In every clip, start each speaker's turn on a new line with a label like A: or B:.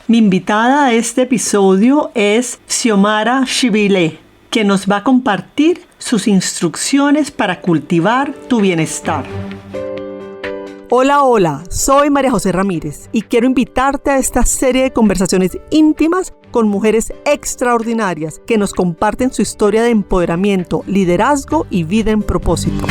A: Mi invitada a este episodio es Xiomara Shibile, que nos va a compartir sus instrucciones para cultivar tu bienestar. Hola, soy María José Ramírez y quiero invitarte a esta serie de conversaciones íntimas con mujeres extraordinarias que nos comparten su historia de empoderamiento, liderazgo y vida en propósito.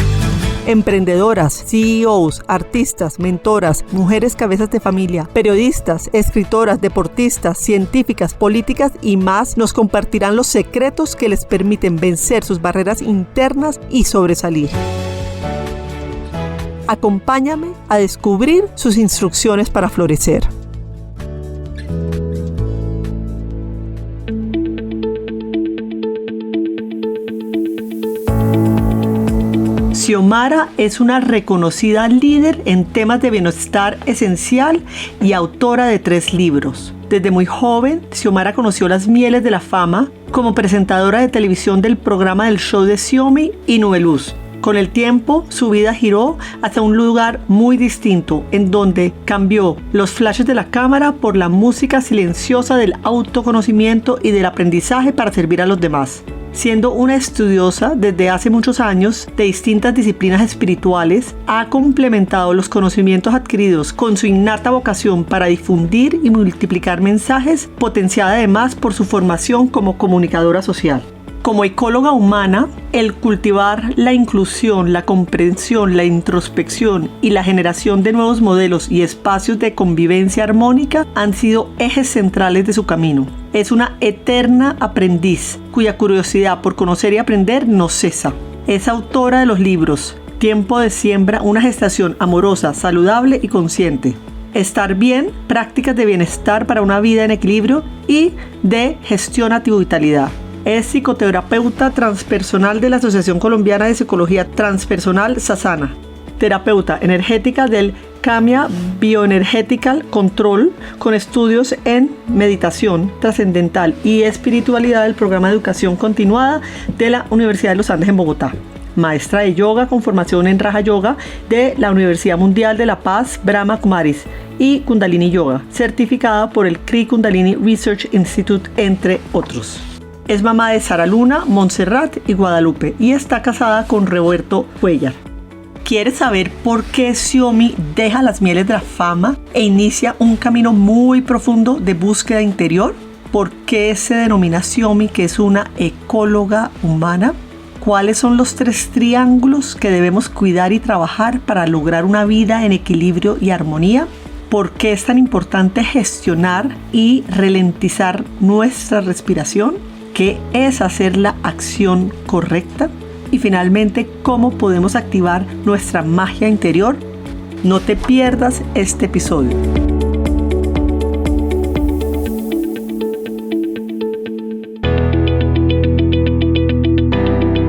A: Emprendedoras, CEOs, artistas, mentoras, mujeres cabezas de familia, periodistas, escritoras, deportistas, científicas, políticas y más nos compartirán los secretos que les permiten vencer sus barreras internas y sobresalir. Acompáñame a descubrir sus instrucciones para florecer. Xiomara es una reconocida líder en temas de bienestar esencial y autora de 3 libros. Desde muy joven, Xiomara conoció las mieles de la fama como presentadora de televisión del programa del show de Xiomi y Nubeluz. Con el tiempo, su vida giró hacia un lugar muy distinto, en donde cambió los flashes de la cámara por la música silenciosa del autoconocimiento y del aprendizaje para servir a los demás. Siendo una estudiosa desde hace muchos años de distintas disciplinas espirituales, ha complementado los conocimientos adquiridos con su innata vocación para difundir y multiplicar mensajes, potenciada además por su formación como comunicadora social. Como ecóloga humana, el cultivar la inclusión, la comprensión, la introspección y la generación de nuevos modelos y espacios de convivencia armónica han sido ejes centrales de su camino. Es una eterna aprendiz cuya curiosidad por conocer y aprender no cesa. Es autora de los libros Tiempo de siembra, una gestación amorosa, saludable y consciente. Estar bien, prácticas de bienestar para una vida en equilibrio y de gestión a tu vitalidad. Es psicoterapeuta transpersonal de la Asociación Colombiana de Psicología Transpersonal Sasana, terapeuta energética del Kamia Bioenergetical Control, con estudios en meditación trascendental y espiritualidad del programa de educación continuada de la Universidad de los Andes en Bogotá. Maestra de yoga con formación en Raja Yoga de la Universidad Mundial de la Paz Brahma Kumaris y Kundalini Yoga, certificada por el Cree Kundalini Research Institute, entre otros. Es mamá de Sara Luna, Montserrat y Guadalupe y está casada con Roberto Cuellar. ¿Quieres saber por qué Xiomi deja las mieles de la fama e inicia un camino muy profundo de búsqueda interior? ¿Por qué se denomina Xiomi, que es una ecóloga humana? ¿Cuáles son los 3 triángulos que debemos cuidar y trabajar para lograr una vida en equilibrio y armonía? ¿Por qué es tan importante gestionar y ralentizar nuestra respiración? ¿Qué es hacer la acción correcta? Y finalmente, ¿cómo podemos activar nuestra magia interior? No te pierdas este episodio.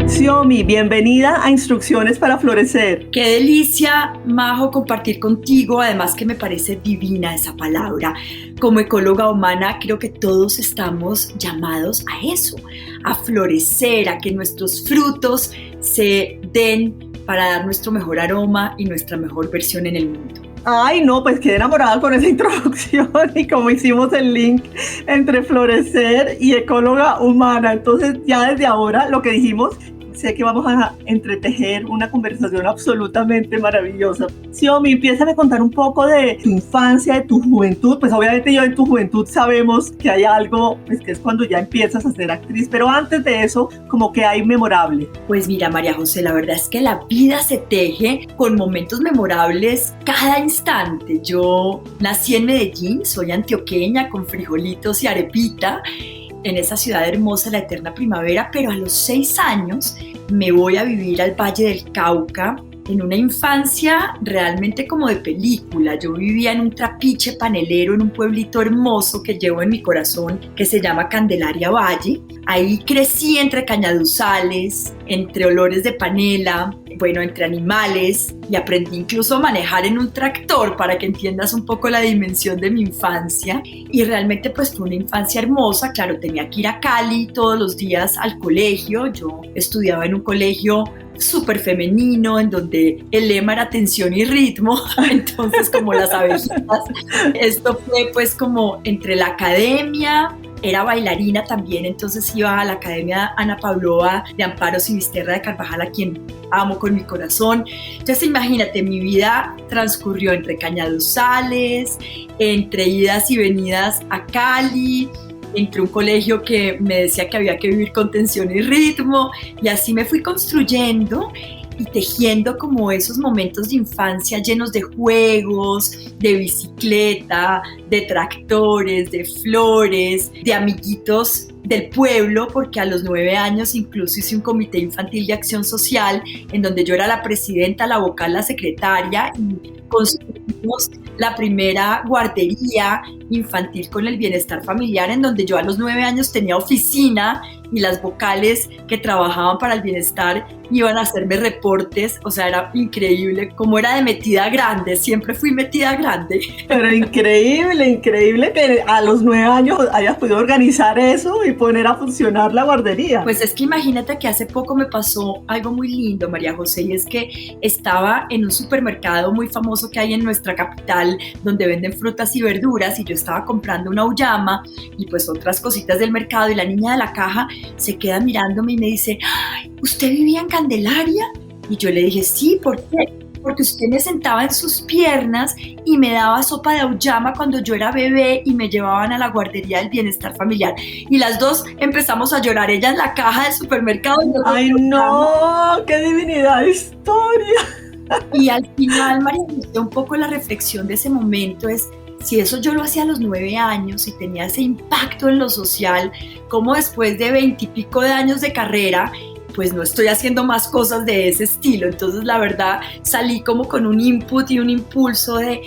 A: Xiomi, bienvenida a Instrucciones para Florecer.
B: Qué delicia, Majo, compartir contigo, además que me parece divina esa palabra. Como ecóloga humana, creo que todos estamos llamados a eso, a florecer, a que nuestros frutos se den para dar nuestro mejor aroma y nuestra mejor versión en el mundo.
A: Ay, no, pues quedé enamorada con esa introducción y como hicimos el link entre florecer y ecóloga humana. Entonces ya desde ahora lo que dijimos, sé que vamos a entretejer una conversación absolutamente maravillosa. Xiomi, empieza a contar un poco de tu infancia, de tu juventud. Pues obviamente yo en tu juventud sabemos que hay algo, pues que es cuando ya empiezas a ser actriz, pero antes de eso, como que hay memorable.
B: Pues mira, María José, la verdad es que la vida se teje con momentos memorables cada instante. Yo nací en Medellín, soy antioqueña con frijolitos y arepita, en esa ciudad hermosa, la eterna primavera, pero a los 6 años me voy a vivir al Valle del Cauca, en una infancia realmente como de película. Yo vivía en un trapiche panelero en un pueblito hermoso que llevo en mi corazón, que se llama Candelaria Valle. Ahí crecí entre cañaduzales, entre olores de panela, bueno, entre animales, y aprendí incluso a manejar en un tractor, para que entiendas un poco la dimensión de mi infancia. Y realmente pues fue una infancia hermosa. Claro, tenía que ir a Cali todos los días al colegio. Yo estudiaba en un colegio súper femenino, en donde el lema era tensión y ritmo, entonces como las abejitas. Esto fue pues como entre la academia, era bailarina también, entonces iba a la Academia Ana Pavlova de Amparo Sinisterra de Carvajal, a quien amo con mi corazón. Entonces imagínate, mi vida transcurrió entre Cañaduzales, entre idas y venidas a Cali, entre un colegio que me decía que había que vivir con tensión y ritmo, y así me fui construyendo y tejiendo como esos momentos de infancia llenos de juegos, de bicicleta, de tractores, de flores, de amiguitos del pueblo, porque a los 9 años incluso hice un comité infantil de acción social en donde yo era la presidenta, la vocal, la secretaria, y construimos la primera guardería infantil con el bienestar familiar, en donde yo a los 9 años tenía oficina y las vocales que trabajaban para el bienestar iban a hacerme reportes. O sea, era increíble como era de metida grande, siempre fui metida grande.
A: Pero increíble, increíble que a los 9 años hayas podido organizar eso y poner a funcionar la guardería.
B: Pues es que imagínate que hace poco me pasó algo muy lindo, María José, y es que estaba en un supermercado muy famoso que hay en nuestra capital, donde venden frutas y verduras, y yo estaba comprando una auyama y pues otras cositas del mercado, y la niña de la caja se queda mirándome y me dice: "Ay, ¿usted vivía en Candelaria?" Y yo le dije: "Sí, ¿por qué?" "Porque usted me sentaba en sus piernas y me daba sopa de auyama cuando yo era bebé y me llevaban a la guardería del bienestar familiar." Y las dos empezamos a llorar, ella en la caja del supermercado.
A: ¡Ay, no! ¡Qué divinidad de historia!
B: Y al final, María, un poco la reflexión de ese momento es: si eso yo lo hacía a los 9 años y tenía ese impacto en lo social, como después de 20 y pico de años de carrera, pues no estoy haciendo más cosas de ese estilo. Entonces, la verdad, salí como con un input y un impulso de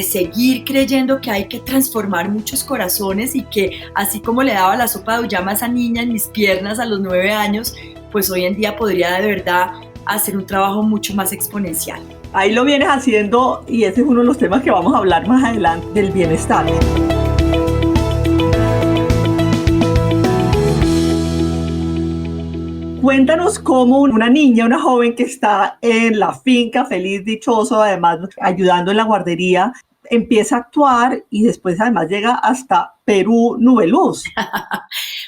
B: seguir creyendo que hay que transformar muchos corazones, y que así como le daba la sopa de auyama a esa niña en mis piernas a los 9 años, pues hoy en día podría de verdad hacer un trabajo mucho más exponencial.
A: Ahí lo vienes haciendo, y ese es uno de los temas que vamos a hablar más adelante, del bienestar. Cuéntanos cómo una niña, una joven que está en la finca, feliz, dichoso, además ayudando en la guardería, empieza a actuar y después además llega hasta Perú Nubeluz.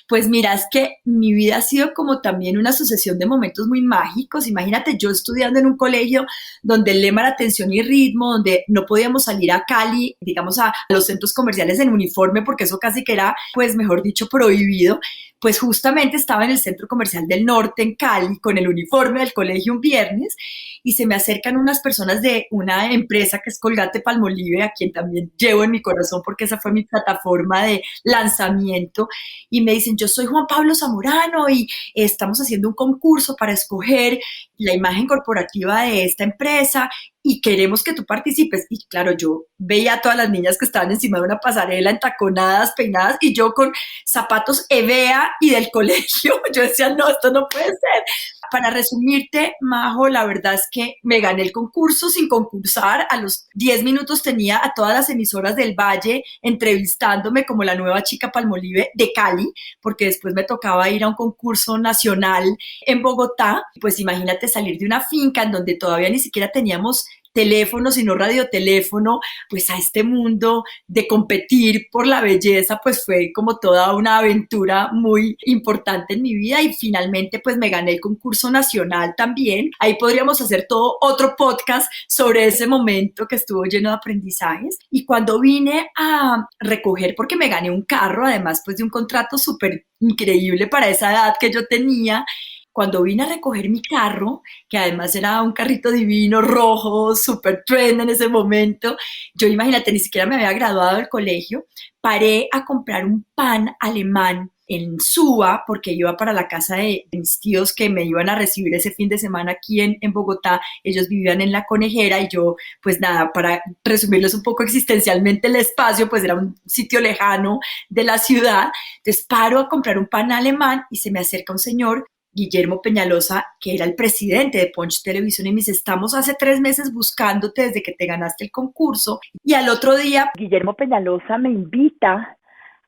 B: Pues mira, es que mi vida ha sido como también una sucesión de momentos muy mágicos. Imagínate, yo estudiando en un colegio donde el lema era tensión y ritmo, donde no podíamos salir a Cali, digamos, a los centros comerciales en uniforme, porque eso casi que era, pues mejor dicho, prohibido. Pues justamente estaba en el Centro Comercial del Norte en Cali con el uniforme del colegio un viernes, y se me acercan unas personas de una empresa que es Colgate-Palmolive, a quien también llevo en mi corazón porque esa fue mi plataforma de lanzamiento, y me dicen: "Yo soy Juan Pablo Zamorano y estamos haciendo un concurso para escoger la imagen corporativa de esta empresa y queremos que tú participes." Y claro, yo veía a todas las niñas que estaban encima de una pasarela, entaconadas, peinadas, y yo con zapatos Evea y del colegio. Yo decía: "No, esto no puede ser." Para resumirte, Majo, la verdad es que me gané el concurso sin concursar. A los 10 minutos tenía a todas las emisoras del Valle entrevistándome como la nueva chica Palmolive de Cali, porque después me tocaba ir a un concurso nacional en Bogotá. Pues imagínate salir de una finca en donde todavía ni siquiera teníamos teléfono, sino radioteléfono, pues a este mundo de competir por la belleza, pues fue como toda una aventura muy importante en mi vida, y finalmente pues me gané el concurso nacional también. Ahí podríamos hacer todo otro podcast sobre ese momento que estuvo lleno de aprendizajes. Y cuando vine a recoger, porque me gané un carro, además pues de un contrato súper increíble para esa edad que yo tenía, cuando vine a recoger mi carro, que además era un carrito divino, rojo, súper trend en ese momento, yo imagínate, ni siquiera me había graduado del colegio, paré a comprar un pan alemán en Suba, porque iba para la casa de mis tíos que me iban a recibir ese fin de semana aquí en Bogotá. Ellos vivían en La Conejera y yo, pues nada, para resumirles un poco existencialmente el espacio, pues era un sitio lejano de la ciudad. Entonces paro a comprar un pan alemán y se me acerca un señor, Guillermo Peñalosa, que era el presidente de Punch Televisión, y me dice: "Estamos hace 3 meses buscándote desde que te ganaste el concurso." Y al otro día, Guillermo Peñalosa me invita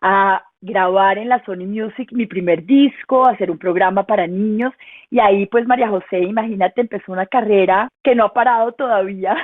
C: a grabar en la Sony Music mi primer disco, a hacer un programa para niños, y ahí pues María José, imagínate, empezó una carrera que no ha parado todavía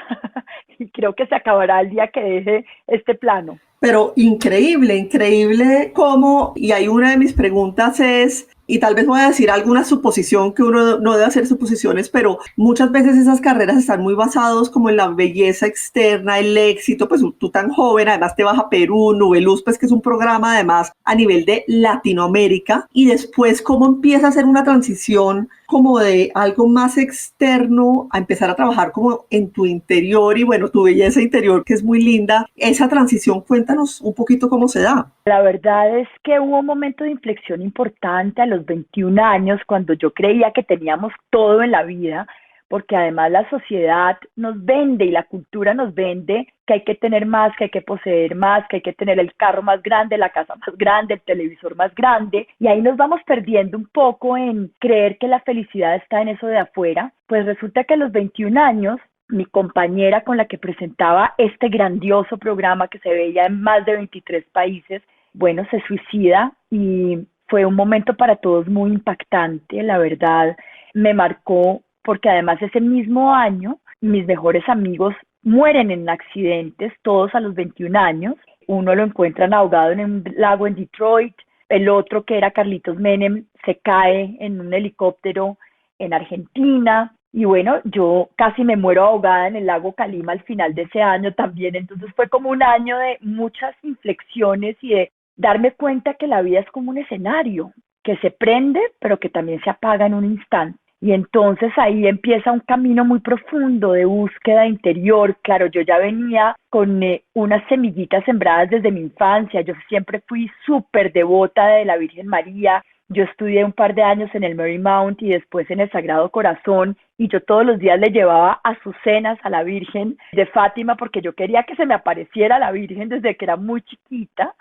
C: y creo que se acabará el día que deje este plano.
A: Pero increíble, increíble cómo, y hay una de mis preguntas es, y tal vez voy a decir alguna suposición que uno no debe hacer suposiciones, pero muchas veces esas carreras están muy basados como en la belleza externa, el éxito, pues tú tan joven, además te vas a Perú, Nubeluz, pues que es un programa además a nivel de Latinoamérica, y después cómo empieza a hacer una transición como de algo más externo a empezar a trabajar como en tu interior y bueno, tu belleza interior que es muy linda. Esa transición, cuéntanos un poquito cómo se da.
C: La verdad es que hubo un momento de inflexión importante a los 21 años cuando yo creía que teníamos todo en la vida, porque además la sociedad nos vende y la cultura nos vende que hay que tener más, que hay que poseer más, que hay que tener el carro más grande, la casa más grande, el televisor más grande, y ahí nos vamos perdiendo un poco en creer que la felicidad está en eso de afuera. Pues resulta que a los 21 años mi compañera con la que presentaba este grandioso programa que se veía en más de 23 países, bueno, se suicida y fue un momento para todos muy impactante, la verdad, me marcó porque además ese mismo año mis mejores amigos mueren en accidentes, todos a los 21 años, uno lo encuentran ahogado en un lago en Detroit, el otro que era Carlitos Menem se cae en un helicóptero en Argentina, y bueno, yo casi me muero ahogada en el lago Calima al final de ese año también, entonces fue como un año de muchas inflexiones y de darme cuenta que la vida es como un escenario, que se prende, pero que también se apaga en un instante. Y entonces ahí empieza un camino muy profundo de búsqueda interior. Claro, yo ya venía con unas semillitas sembradas desde mi infancia. Yo siempre fui súper devota de la Virgen María. Yo estudié un par de años en el Marymount y después en el Sagrado Corazón y yo todos los días le llevaba azucenas a la Virgen de Fátima porque yo quería que se me apareciera la Virgen desde que era muy chiquita.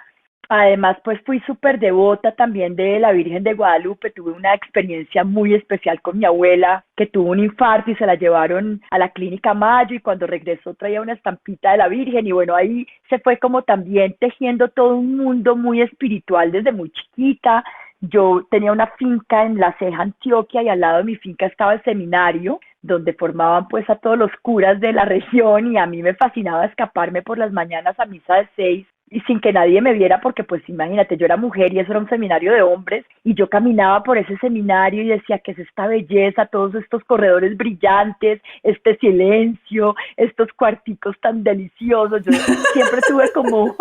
C: Además, pues fui súper devota también de la Virgen de Guadalupe. Tuve una experiencia muy especial con mi abuela, que tuvo un infarto y se la llevaron a la clínica Mayo y cuando regresó traía una estampita de la Virgen y bueno, ahí se fue como también tejiendo todo un mundo muy espiritual desde muy chiquita. Yo tenía una finca en La Ceja, Antioquia, y al lado de mi finca estaba el seminario, donde formaban pues a todos los curas de la región y a mí me fascinaba escaparme por las mañanas a misa de 6 y sin que nadie me viera porque pues imagínate, yo era mujer y eso era un seminario de hombres y yo caminaba por ese seminario y decía que es esta belleza, todos estos corredores brillantes, este silencio, estos cuarticos tan deliciosos. Yo siempre tuve como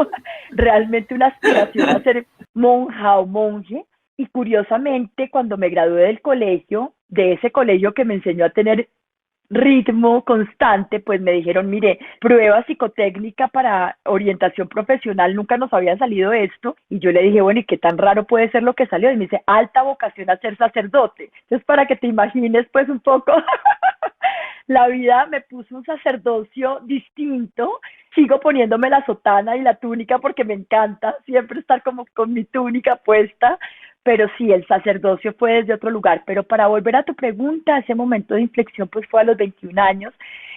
C: realmente una aspiración a ser monja o monje. Y curiosamente, cuando me gradué del colegio, de ese colegio que me enseñó a tener ritmo constante, pues me dijeron, mire, prueba psicotécnica para orientación profesional, nunca nos había salido esto, y yo le dije, bueno, ¿y qué tan raro puede ser lo que salió? Y me dice, alta vocación a ser sacerdote. Entonces, para que te imagines, pues un poco, la vida me puso un sacerdocio distinto, sigo poniéndome la sotana y la túnica porque me encanta siempre estar como con mi túnica puesta, pero sí, el sacerdocio fue desde otro lugar. Pero para volver a tu pregunta, ese momento de inflexión pues fue a los 21 años,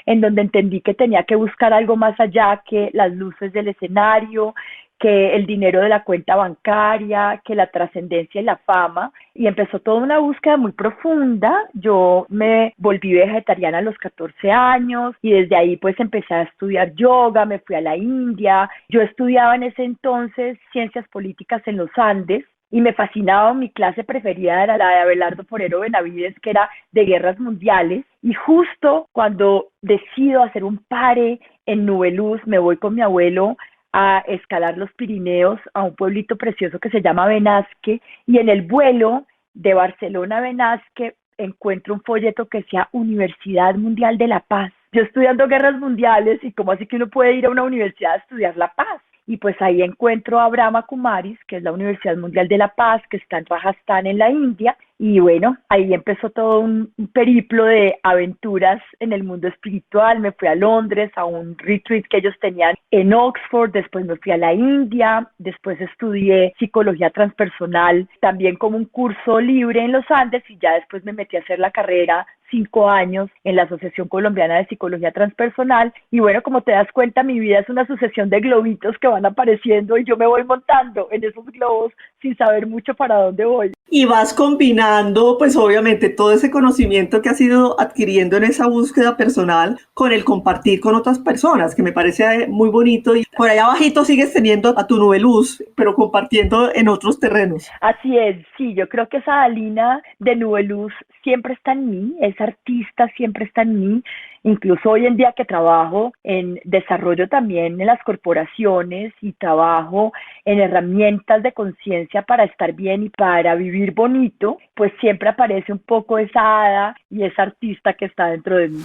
C: en donde entendí que tenía que buscar algo más allá que las luces del escenario, que el dinero de la cuenta bancaria, que la trascendencia y la fama, y empezó toda una búsqueda muy profunda. Yo me volví vegetariana a los 14 años y desde ahí pues empecé a estudiar yoga, me fui a la India. Yo estudiaba en ese entonces ciencias políticas en los Andes y me fascinaba. Mi clase preferida era la de Abelardo Forero Benavides, que era de guerras mundiales, y justo cuando decido hacer un pare en Nubeluz, me voy con mi abuelo a escalar los Pirineos a un pueblito precioso que se llama Benasque, y en el vuelo de Barcelona a Benasque encuentro un folleto que decía Universidad Mundial de la Paz. Yo estudiando guerras mundiales y cómo así que uno puede ir a una universidad a estudiar la paz. Y pues ahí encuentro a Brahma Kumaris, que es la Universidad Mundial de la Paz, que está en Rajasthan, en la India, y bueno, ahí empezó todo un periplo de aventuras en el mundo espiritual. Me fui a Londres a un retreat que ellos tenían en Oxford, después me fui a la India, después estudié psicología transpersonal, también como un curso libre en los Andes, y ya después me metí a hacer la carrera 5 años en la Asociación Colombiana de Psicología Transpersonal. Y bueno, como te das cuenta, mi vida es una sucesión de globitos que van apareciendo y yo me voy montando en esos globos sin saber mucho para dónde voy.
A: Y vas combinando, pues obviamente, todo ese conocimiento que has ido adquiriendo en esa búsqueda personal con el compartir con otras personas, que me parece muy bonito. Y por allá abajito sigues teniendo a tu nube luz, pero compartiendo en otros terrenos.
C: Así es, sí, yo creo que esa Alina de nube luz siempre está en mí, esa artista siempre está en mí. Incluso hoy en día que trabajo en desarrollo también en las corporaciones y trabajo en herramientas de conciencia para estar bien y para vivir bonito, pues siempre aparece un poco esa hada y esa artista que está dentro de mí.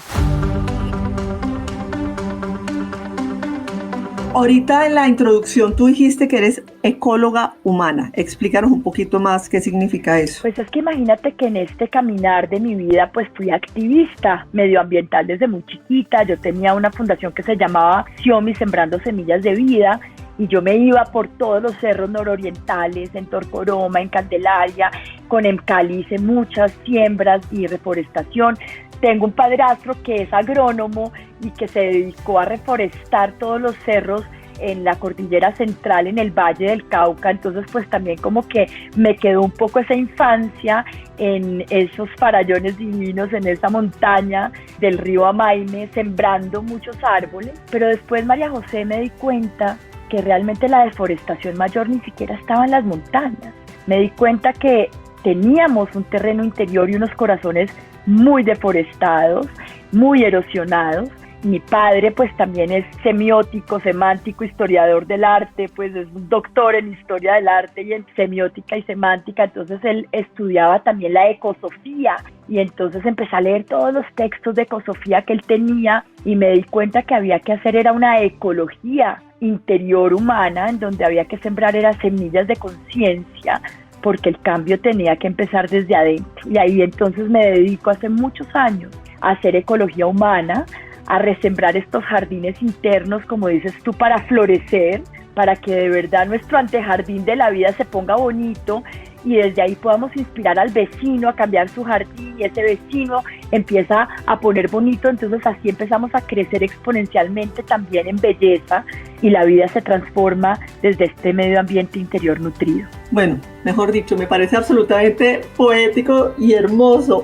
A: Ahorita en la introducción tú dijiste que eres ecóloga humana. Explícanos un poquito más qué significa eso.
C: Pues es que imagínate que en este caminar de mi vida pues fui activista medioambiental desde muy chiquita. Yo tenía una fundación que se llamaba Xiomi Sembrando Semillas de Vida y yo me iba por todos los cerros nororientales, en Torcoroma, en Candelaria, con Emcali hice muchas siembras y reforestación. Tengo un padrastro que es agrónomo y que se dedicó a reforestar todos los cerros en la cordillera central, en el Valle del Cauca. Entonces pues también como que me quedó un poco esa infancia en esos farallones divinos, en esa montaña del río Amaime, sembrando muchos árboles. Pero después, María José, me di cuenta que realmente la deforestación mayor ni siquiera estaba en las montañas. Me di cuenta que teníamos un terreno interior y unos corazones muy deforestados, muy erosionados. Mi padre pues también es semiótico, semántico, historiador del arte, pues es un doctor en historia del arte y en semiótica y semántica. Entonces él estudiaba también la ecosofía y entonces empecé a leer todos los textos de ecosofía que él tenía y me di cuenta que había que hacer era una ecología interior humana en donde había que sembrar era semillas de conciencia, porque el cambio tenía que empezar desde adentro. Y ahí entonces me dedico hace muchos años a hacer ecología humana, a resembrar estos jardines internos, como dices tú, para florecer, para que de verdad nuestro antejardín de la vida se ponga bonito y desde ahí podamos inspirar al vecino a cambiar su jardín y ese vecino empieza a poner bonito. Entonces así empezamos a crecer exponencialmente también en belleza y la vida se transforma desde este medio ambiente interior nutrido.
A: Bueno, mejor dicho, me parece absolutamente poético y hermoso.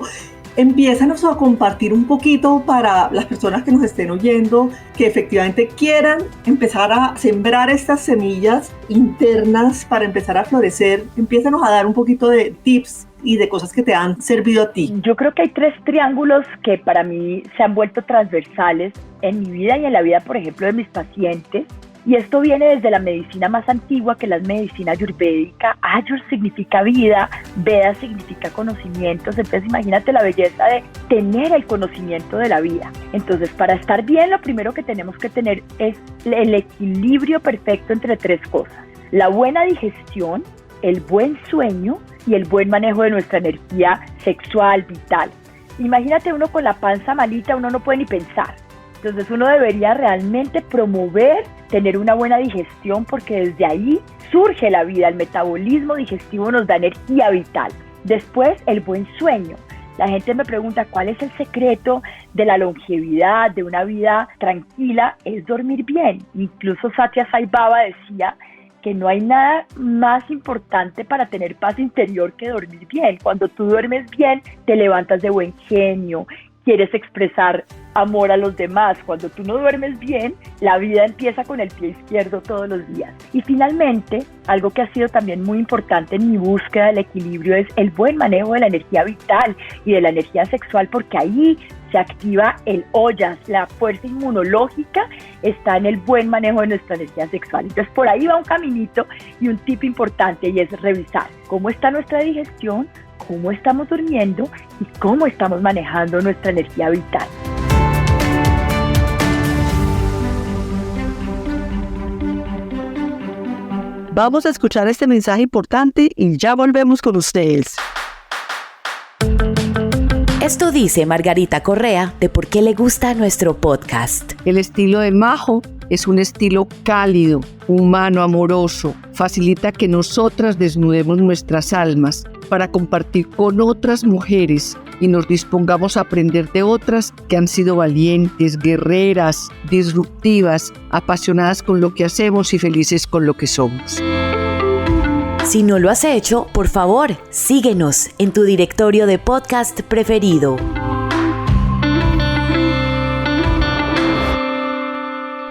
A: Empiézanos a compartir un poquito para las personas que nos estén oyendo, que efectivamente quieran empezar a sembrar estas semillas internas para empezar a florecer. Empiézanos a dar un poquito de tips y de cosas que te han servido a ti.
C: Yo creo que hay 3 triángulos que para mí se han vuelto transversales en mi vida y en la vida, por ejemplo, de mis pacientes. Y esto viene desde la medicina más antigua, que es la medicina ayurvédica. Ayur significa vida, Veda significa conocimientos. Entonces imagínate la belleza de tener el conocimiento de la vida. Entonces para estar bien, lo primero que tenemos que tener es el equilibrio perfecto entre 3 cosas. La buena digestión, el buen sueño y el buen manejo de nuestra energía sexual, vital. Imagínate uno con la panza malita, uno no puede ni pensar. Entonces uno debería realmente promover tener una buena digestión porque desde ahí surge la vida, el metabolismo digestivo nos da energía vital. Después, el buen sueño. La gente me pregunta cuál es el secreto de la longevidad, de una vida tranquila, es dormir bien. Incluso Satya Sai Baba decía que no hay nada más importante para tener paz interior que dormir bien. Cuando tú duermes bien, te levantas de buen genio, quieres expresar amor a los demás. Cuando tú no duermes bien, la vida empieza con el pie izquierdo todos los días. Y finalmente, algo que ha sido también muy importante en mi búsqueda del equilibrio es el buen manejo de la energía vital y de la energía sexual, porque ahí se activa el Ojas, la fuerza inmunológica está en el buen manejo de nuestra energía sexual. Entonces por ahí va un caminito y un tip importante y es revisar cómo está nuestra digestión, cómo estamos durmiendo y cómo estamos manejando nuestra energía vital.
A: Vamos a escuchar este mensaje importante y ya volvemos con ustedes.
D: Esto dice Margarita Correa de por qué le gusta nuestro podcast.
E: El estilo de Majo es un estilo cálido, humano, amoroso. Facilita que nosotras desnudemos nuestras almas para compartir con otras mujeres y nos dispongamos a aprender de otras que han sido valientes, guerreras, disruptivas, apasionadas con lo que hacemos y felices con lo que somos.
D: Si no lo has hecho, por favor, síguenos en tu directorio de podcast preferido.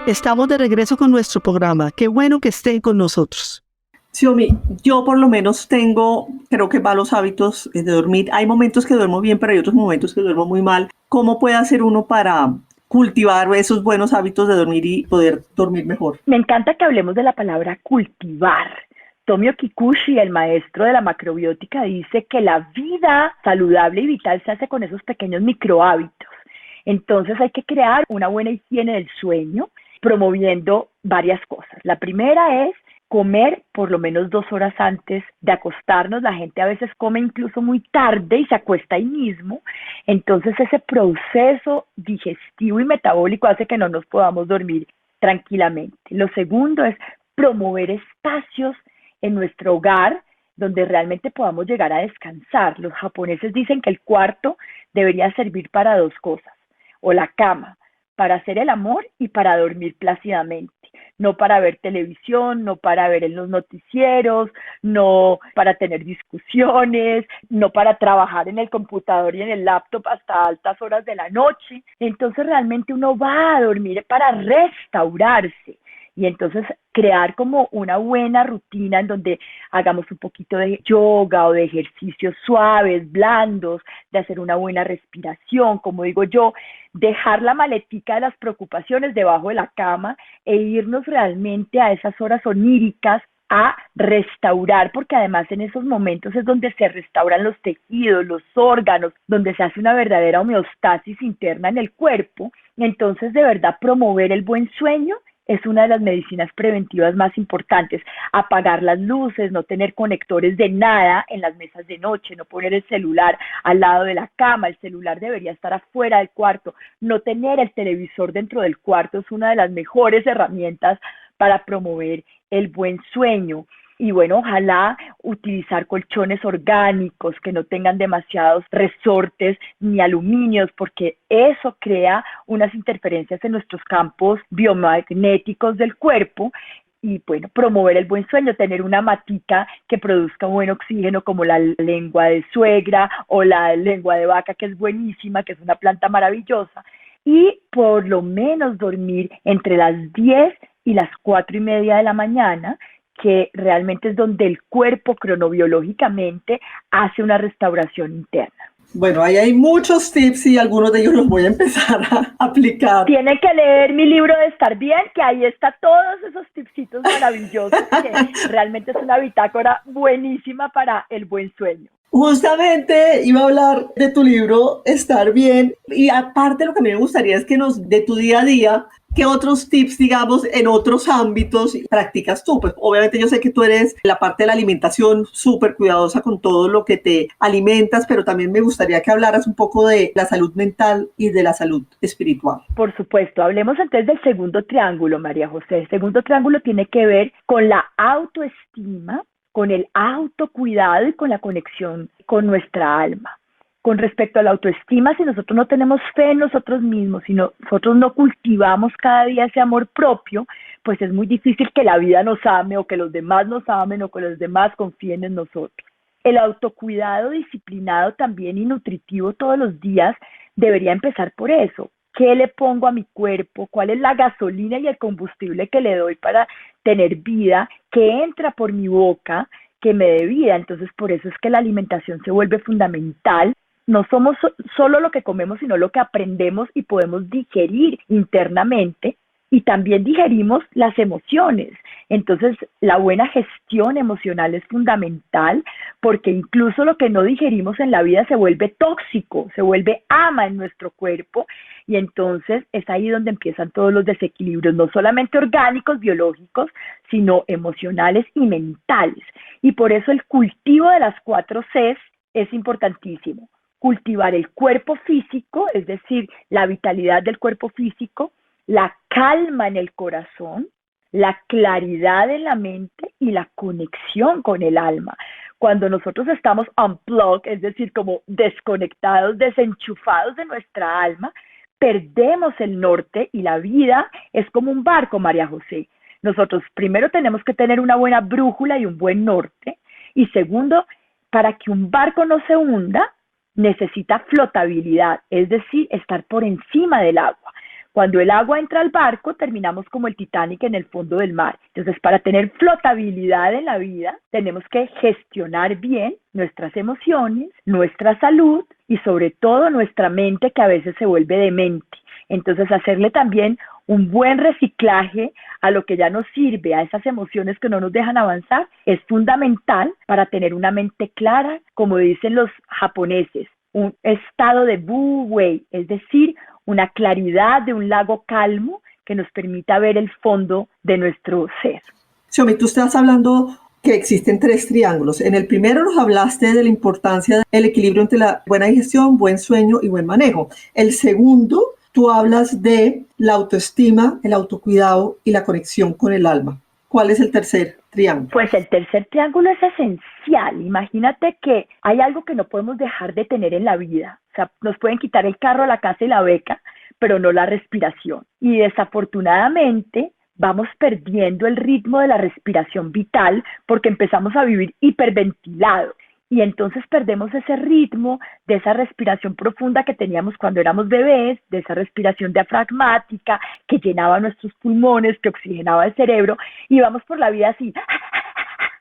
A: Estamos de regreso con nuestro programa. Qué bueno que estén con nosotros. Xiomi, yo por lo menos tengo, creo que malos hábitos de dormir. Hay momentos que duermo bien, pero hay otros momentos que duermo muy mal. ¿Cómo puede hacer uno para cultivar esos buenos hábitos de dormir y poder dormir mejor?
C: Me encanta que hablemos de la palabra cultivar. Tomio Kikuchi, el maestro de la macrobiótica, dice que la vida saludable y vital se hace con esos pequeños microhábitos. Entonces hay que crear una buena higiene del sueño, promoviendo varias cosas. La primera es comer por lo menos 2 horas antes de acostarnos. La gente a veces come incluso muy tarde y se acuesta ahí mismo. Entonces ese proceso digestivo y metabólico hace que no nos podamos dormir tranquilamente. Lo segundo es promover espacios en nuestro hogar donde realmente podamos llegar a descansar. Los japoneses dicen que el cuarto debería servir para 2 cosas, o la cama, para hacer el amor y para dormir plácidamente. No para ver televisión, no para ver en los noticieros, no para tener discusiones, no para trabajar en el computador y en el laptop hasta altas horas de la noche. Entonces realmente uno va a dormir para restaurarse. Y entonces crear como una buena rutina en donde hagamos un poquito de yoga o de ejercicios suaves, blandos, de hacer una buena respiración, como digo yo, dejar la maletica de las preocupaciones debajo de la cama e irnos realmente a esas horas oníricas a restaurar, porque además en esos momentos es donde se restauran los tejidos, los órganos, donde se hace una verdadera homeostasis interna en el cuerpo. Entonces, de verdad, promover el buen sueño es una de las medicinas preventivas más importantes. Apagar las luces, no tener conectores de nada en las mesas de noche, no poner el celular al lado de la cama, el celular debería estar afuera del cuarto, no tener el televisor dentro del cuarto es una de las mejores herramientas para promover el buen sueño. Y bueno, ojalá utilizar colchones orgánicos que no tengan demasiados resortes ni aluminios, porque eso crea unas interferencias en nuestros campos biomagnéticos del cuerpo. Y bueno, promover el buen sueño, tener una matica que produzca buen oxígeno como la lengua de suegra o la lengua de vaca, que es buenísima, que es una planta maravillosa. Y por lo menos dormir entre las 10 y las 4:30 de la mañana, que realmente es donde el cuerpo cronobiológicamente hace una restauración interna.
A: Bueno, ahí hay muchos tips y algunos de ellos los voy a empezar a aplicar.
C: Tiene que leer mi libro de Estar Bien, que ahí está todos esos tipsitos maravillosos, que realmente es una bitácora buenísima para el buen sueño.
A: Justamente iba a hablar de tu libro Estar Bien, y aparte lo que a mí me gustaría es que de tu día a día, ¿qué otros tips, digamos, en otros ámbitos practicas tú? Pues obviamente yo sé que tú eres la parte de la alimentación súper cuidadosa con todo lo que te alimentas, pero también me gustaría que hablaras un poco de la salud mental y de la salud espiritual.
C: Por supuesto, hablemos entonces del segundo triángulo, María José. El segundo triángulo tiene que ver con la autoestima, con el autocuidado y con la conexión con nuestra alma. Con respecto a la autoestima, si nosotros no tenemos fe en nosotros mismos, si nosotros no cultivamos cada día ese amor propio, pues es muy difícil que la vida nos ame o que los demás nos amen o que los demás confíen en nosotros. El autocuidado disciplinado también y nutritivo todos los días debería empezar por eso. ¿Qué le pongo a mi cuerpo? ¿Cuál es la gasolina y el combustible que le doy para tener vida? ¿Qué entra por mi boca que me dé vida? Entonces, por eso es que la alimentación se vuelve fundamental. No somos solo lo que comemos, sino lo que aprendemos y podemos digerir internamente. Y también digerimos las emociones. Entonces, la buena gestión emocional es fundamental, porque incluso lo que no digerimos en la vida se vuelve tóxico, se vuelve ama en nuestro cuerpo, y entonces es ahí donde empiezan todos los desequilibrios, no solamente orgánicos, biológicos, sino emocionales y mentales. Y por eso el cultivo de las 4 Cs es importantísimo. Cultivar el cuerpo físico, es decir, la vitalidad del cuerpo físico, la calma en el corazón, la claridad en la mente y la conexión con el alma. cuando nosotros estamos unplugged, es decir, como desconectados, desenchufados de nuestra alma, perdemos el norte y la vida es como un barco, María José. Nosotros primero tenemos que tener una buena brújula y un buen norte, y segundo, para que un barco no se hunda, necesita flotabilidad, es decir, estar por encima del agua. Cuando el agua entra al barco, terminamos como el Titanic en el fondo del mar. Entonces, para tener flotabilidad en la vida, tenemos que gestionar bien nuestras emociones, nuestra salud y sobre todo nuestra mente, que a veces se vuelve demente. Entonces, hacerle también un buen reciclaje a lo que ya nos sirve, a esas emociones que no nos dejan avanzar, es fundamental para tener una mente clara, como dicen los japoneses, un estado de wu-wei, es decir, una claridad de un lago calmo que nos permita ver el fondo de nuestro ser.
A: Xiaomi, tú estás hablando que existen 3 triángulos. En el primero nos hablaste de la importancia del equilibrio entre la buena digestión, buen sueño y buen manejo. El segundo, tú hablas de la autoestima, el autocuidado y la conexión con el alma. ¿Cuál es el tercer triángulo?
C: Pues el tercer triángulo es esencial. Imagínate que hay algo que no podemos dejar de tener en la vida. O sea, nos pueden quitar el carro, la casa y la beca, pero no la respiración. Y desafortunadamente vamos perdiendo el ritmo de la respiración vital porque empezamos a vivir hiperventilados. Y entonces perdemos ese ritmo de esa respiración profunda que teníamos cuando éramos bebés, de esa respiración diafragmática que llenaba nuestros pulmones, que oxigenaba el cerebro, y vamos por la vida así,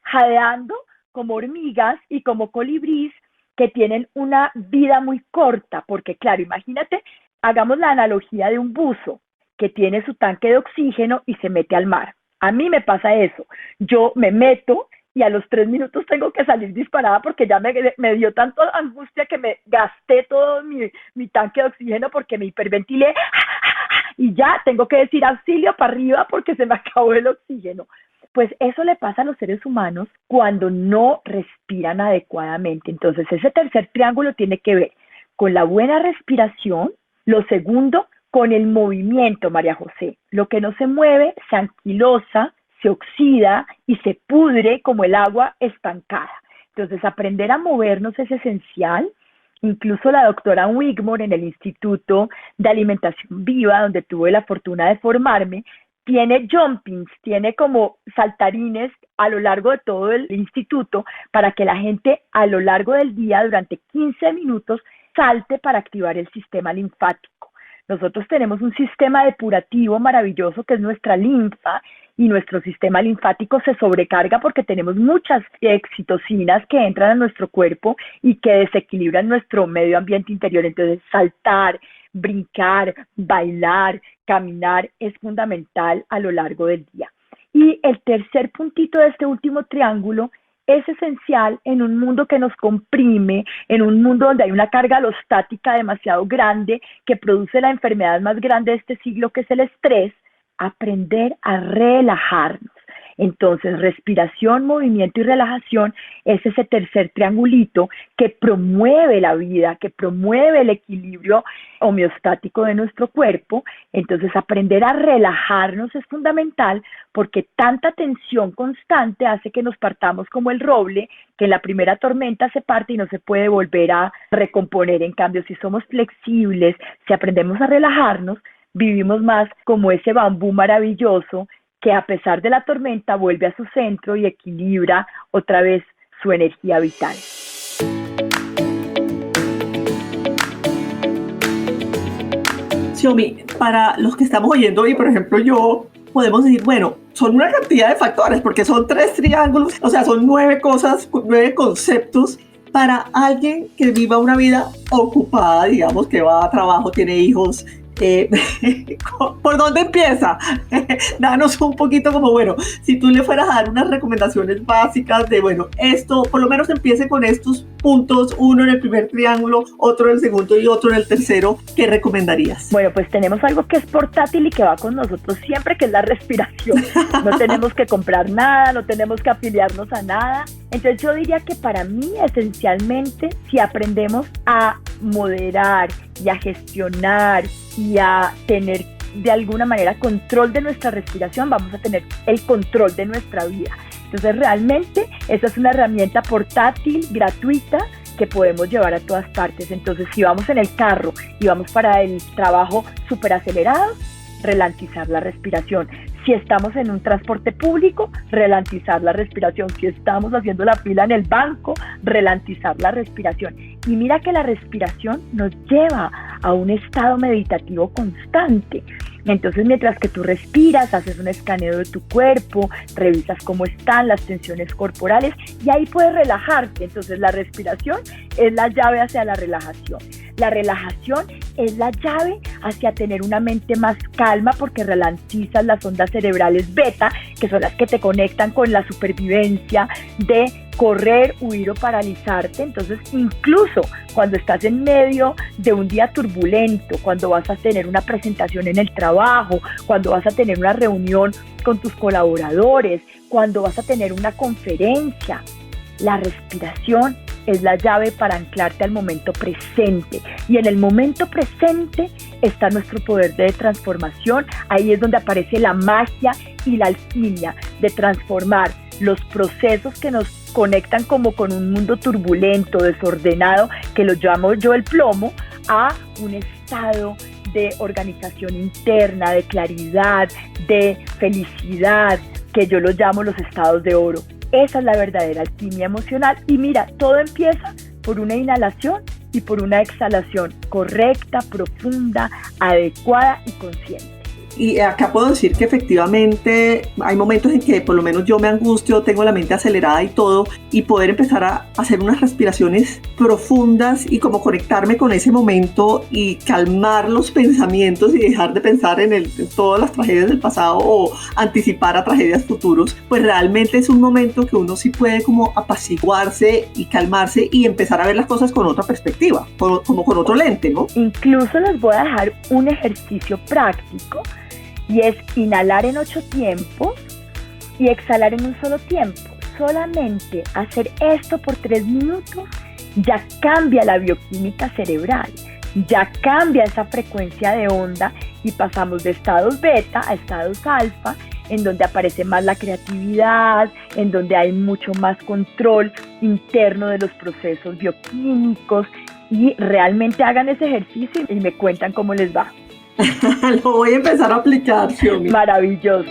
C: jadeando como hormigas y como colibrís que tienen una vida muy corta, porque claro, imagínate, hagamos la analogía de un buzo que tiene su tanque de oxígeno y se mete al mar. A mí me pasa eso, yo me meto y a los 3 minutos tengo que salir disparada porque ya me dio tanto angustia que me gasté todo mi tanque de oxígeno porque me hiperventilé y ya tengo que decir auxilio para arriba porque se me acabó el oxígeno. Pues eso le pasa a los seres humanos cuando no respiran adecuadamente. Entonces ese tercer triángulo tiene que ver con la buena respiración, lo segundo, con el movimiento, María José. Lo que no se mueve se anquilosa, se oxida y se pudre como el agua estancada. Entonces, aprender a movernos es esencial. Incluso la doctora Wigmore en el Instituto de Alimentación Viva, donde tuve la fortuna de formarme, tiene jumpings, tiene como saltarines a lo largo de todo el instituto para que la gente a lo largo del día, durante 15 minutos, salte para activar el sistema linfático. Nosotros tenemos un sistema depurativo maravilloso que es nuestra linfa, y nuestro sistema linfático se sobrecarga porque tenemos muchas oxitocinas que entran a nuestro cuerpo y que desequilibran nuestro medio ambiente interior. Entonces, saltar, brincar, bailar, caminar es fundamental a lo largo del día. Y el tercer puntito de este último triángulo es esencial en un mundo que nos comprime, en un mundo donde hay una carga alostática demasiado grande que produce la enfermedad más grande de este siglo, que es el estrés. Aprender a relajarnos. Entonces, respiración, movimiento y relajación es ese tercer triangulito que promueve la vida, que promueve el equilibrio homeostático de nuestro cuerpo. Entonces, aprender a relajarnos es fundamental porque tanta tensión constante hace que nos partamos como el roble, que en la primera tormenta se parte y no se puede volver a recomponer. En cambio, si somos flexibles, si aprendemos a relajarnos, vivimos más como ese bambú maravilloso que a pesar de la tormenta vuelve a su centro y equilibra otra vez su energía vital.
A: Xiaomi, para los que estamos oyendo hoy, por ejemplo yo, podemos decir, bueno, son una cantidad de factores porque son 3 triángulos, o sea, son 9 cosas, 9 conceptos para alguien que viva una vida ocupada, digamos, que va a trabajo, tiene hijos. ¿Por dónde empieza? Danos un poquito como, bueno, si tú le fueras a dar unas recomendaciones básicas de, bueno, esto, por lo menos empiece con estos puntos, uno en el primer triángulo, otro en el segundo y otro en el tercero, ¿qué recomendarías?
C: Bueno, pues tenemos algo que es portátil y que va con nosotros siempre, que es la respiración. No tenemos que comprar nada, no tenemos que afiliarnos a nada. Entonces yo diría que para mí, esencialmente, si aprendemos a moderar y a gestionar y a tener de alguna manera control de nuestra respiración, vamos a tener el control de nuestra vida. Entonces realmente esa es una herramienta portátil, gratuita, que podemos llevar a todas partes. Entonces si vamos en el carro y vamos para el trabajo súper acelerados, ralentizar la respiración. Si estamos en un transporte público, ralentizar la respiración. Si estamos haciendo la fila en el banco, ralentizar la respiración. Y mira que la respiración nos lleva a un estado meditativo constante. Entonces, mientras que tú respiras, haces un escaneo de tu cuerpo, revisas cómo están las tensiones corporales y ahí puedes relajarte. Entonces, la respiración es la llave hacia la relajación. La relajación es la llave hacia tener una mente más calma porque ralentizas las ondas cerebrales beta, que son las que te conectan con la supervivencia de correr, huir o paralizarte. Entonces, incluso cuando estás en medio de un día turbulento, cuando vas a tener una presentación en el trabajo, cuando vas a tener una reunión con tus colaboradores, cuando vas a tener una conferencia, la respiración es la llave para anclarte al momento presente. Y en el momento presente está nuestro poder de transformación. Ahí es donde aparece la magia y la alquimia de transformar los procesos que nos conectan como con un mundo turbulento, desordenado, que lo llamo yo el plomo, a un estado de organización interna, de claridad, de felicidad, que yo lo llamo los estados de oro. Esa es la verdadera alquimia emocional. Y mira, todo empieza por una inhalación y por una exhalación correcta, profunda, adecuada y consciente.
A: Y acá puedo decir que efectivamente hay momentos en que por lo menos yo me angustio, tengo la mente acelerada y todo, y poder empezar a hacer unas respiraciones profundas y como conectarme con ese momento y calmar los pensamientos y dejar de pensar en todas las tragedias del pasado o anticipar a tragedias futuros, pues realmente es un momento que uno sí puede como apaciguarse y calmarse y empezar a ver las cosas con otra perspectiva, como con otro lente, ¿no?
C: Incluso les voy a dejar un ejercicio práctico. Y es inhalar en 8 tiempos y exhalar en un solo tiempo. Solamente hacer esto por 3 minutos ya cambia la bioquímica cerebral, ya cambia esa frecuencia de onda y pasamos de estados beta a estados alfa, en donde aparece más la creatividad, en donde hay mucho más control interno de los procesos bioquímicos. Y realmente hagan ese ejercicio y me cuentan cómo les va.
A: Lo voy a empezar a aplicar, Xiomi.
C: Maravilloso.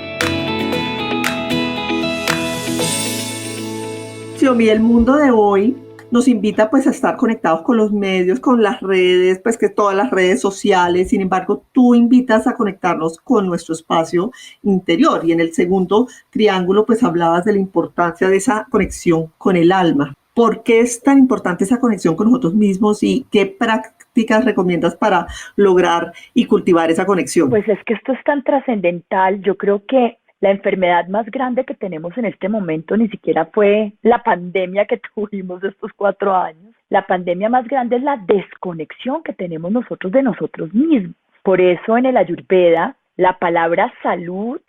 A: Xiomi, el mundo de hoy nos invita pues a estar conectados con los medios, con las redes, pues que todas las redes sociales. Sin embargo, tú invitas a conectarnos con nuestro espacio interior. Y en el segundo triángulo pues hablabas de la importancia de esa conexión con el alma. ¿Por qué es tan importante esa conexión con nosotros mismos y qué prácticas recomiendas para lograr y cultivar esa conexión?
C: Pues es que esto es tan trascendental. Yo creo que la enfermedad más grande que tenemos en este momento ni siquiera fue la pandemia que tuvimos estos 4 años. La pandemia más grande es la desconexión que tenemos nosotros de nosotros mismos. Por eso en el Ayurveda la palabra salud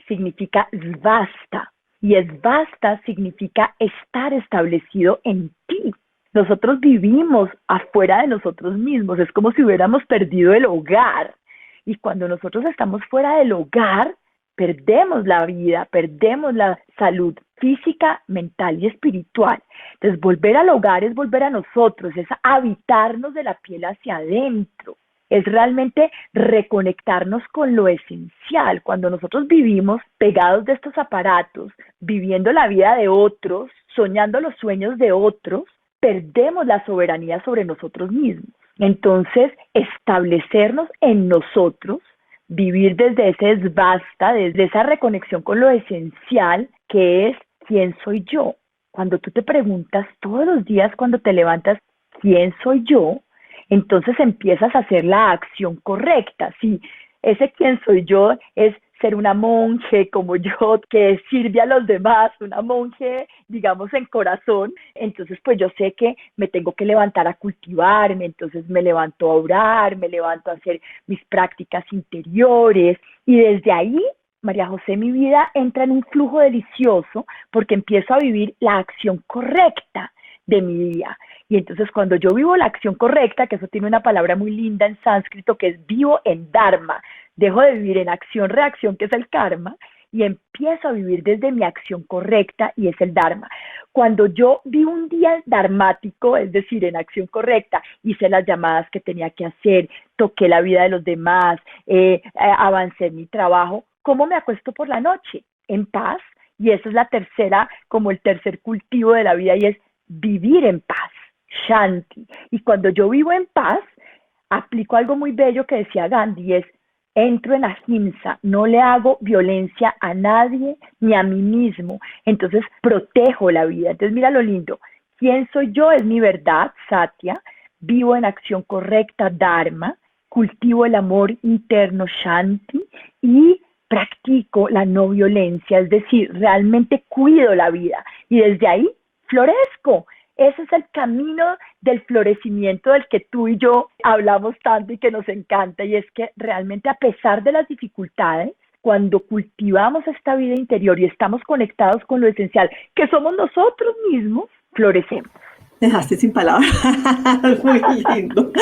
C: significa svasta. Y svasta significa estar establecido en ti. Nosotros vivimos afuera de nosotros mismos, es como si hubiéramos perdido el hogar. Y cuando nosotros estamos fuera del hogar, perdemos la vida, perdemos la salud física, mental y espiritual. Entonces, volver al hogar es volver a nosotros, es habitarnos de la piel hacia adentro. Es realmente reconectarnos con lo esencial. Cuando nosotros vivimos pegados de estos aparatos, viviendo la vida de otros, soñando los sueños de otros, perdemos la soberanía sobre nosotros mismos. Entonces, establecernos en nosotros, vivir desde ese svasta, desde esa reconexión con lo esencial, que es ¿quién soy yo? Cuando tú te preguntas todos los días cuando te levantas, ¿quién soy yo? Entonces empiezas a hacer la acción correcta. Si ese quién soy yo es ser una monje como yo, que sirve a los demás, una monje, digamos, en corazón, entonces pues yo sé que me tengo que levantar a cultivarme, entonces me levanto a orar, me levanto a hacer mis prácticas interiores y desde ahí, María José, mi vida entra en un flujo delicioso porque empiezo a vivir la acción correcta de mi día. Y entonces cuando yo vivo la acción correcta, que eso tiene una palabra muy linda en sánscrito, que es vivo en dharma, dejo de vivir en acción-reacción, que es el karma, y empiezo a vivir desde mi acción correcta y es el Dharma. Cuando yo vi un día dharmático, es decir, en acción correcta, hice las llamadas que tenía que hacer, toqué la vida de los demás, avancé en mi trabajo, ¿cómo me acuesto por la noche? En paz. Y esa es la tercera, como el tercer cultivo de la vida, y es vivir en paz, Shanti. Y cuando yo vivo en paz, aplico algo muy bello que decía Gandhi, es entro en ahimsa, no le hago violencia a nadie ni a mí mismo, entonces protejo la vida. Entonces mira lo lindo, ¿quién soy yo? Es mi verdad, Satya, vivo en acción correcta, Dharma, cultivo el amor interno, Shanti, y practico la no violencia, es decir, realmente cuido la vida y desde ahí florezco. Ese es el camino del florecimiento del que tú y yo hablamos tanto y que nos encanta, y es que realmente a pesar de las dificultades, cuando cultivamos esta vida interior y estamos conectados con lo esencial, que somos nosotros mismos, florecemos.
A: Dejaste sin palabras. Muy lindo.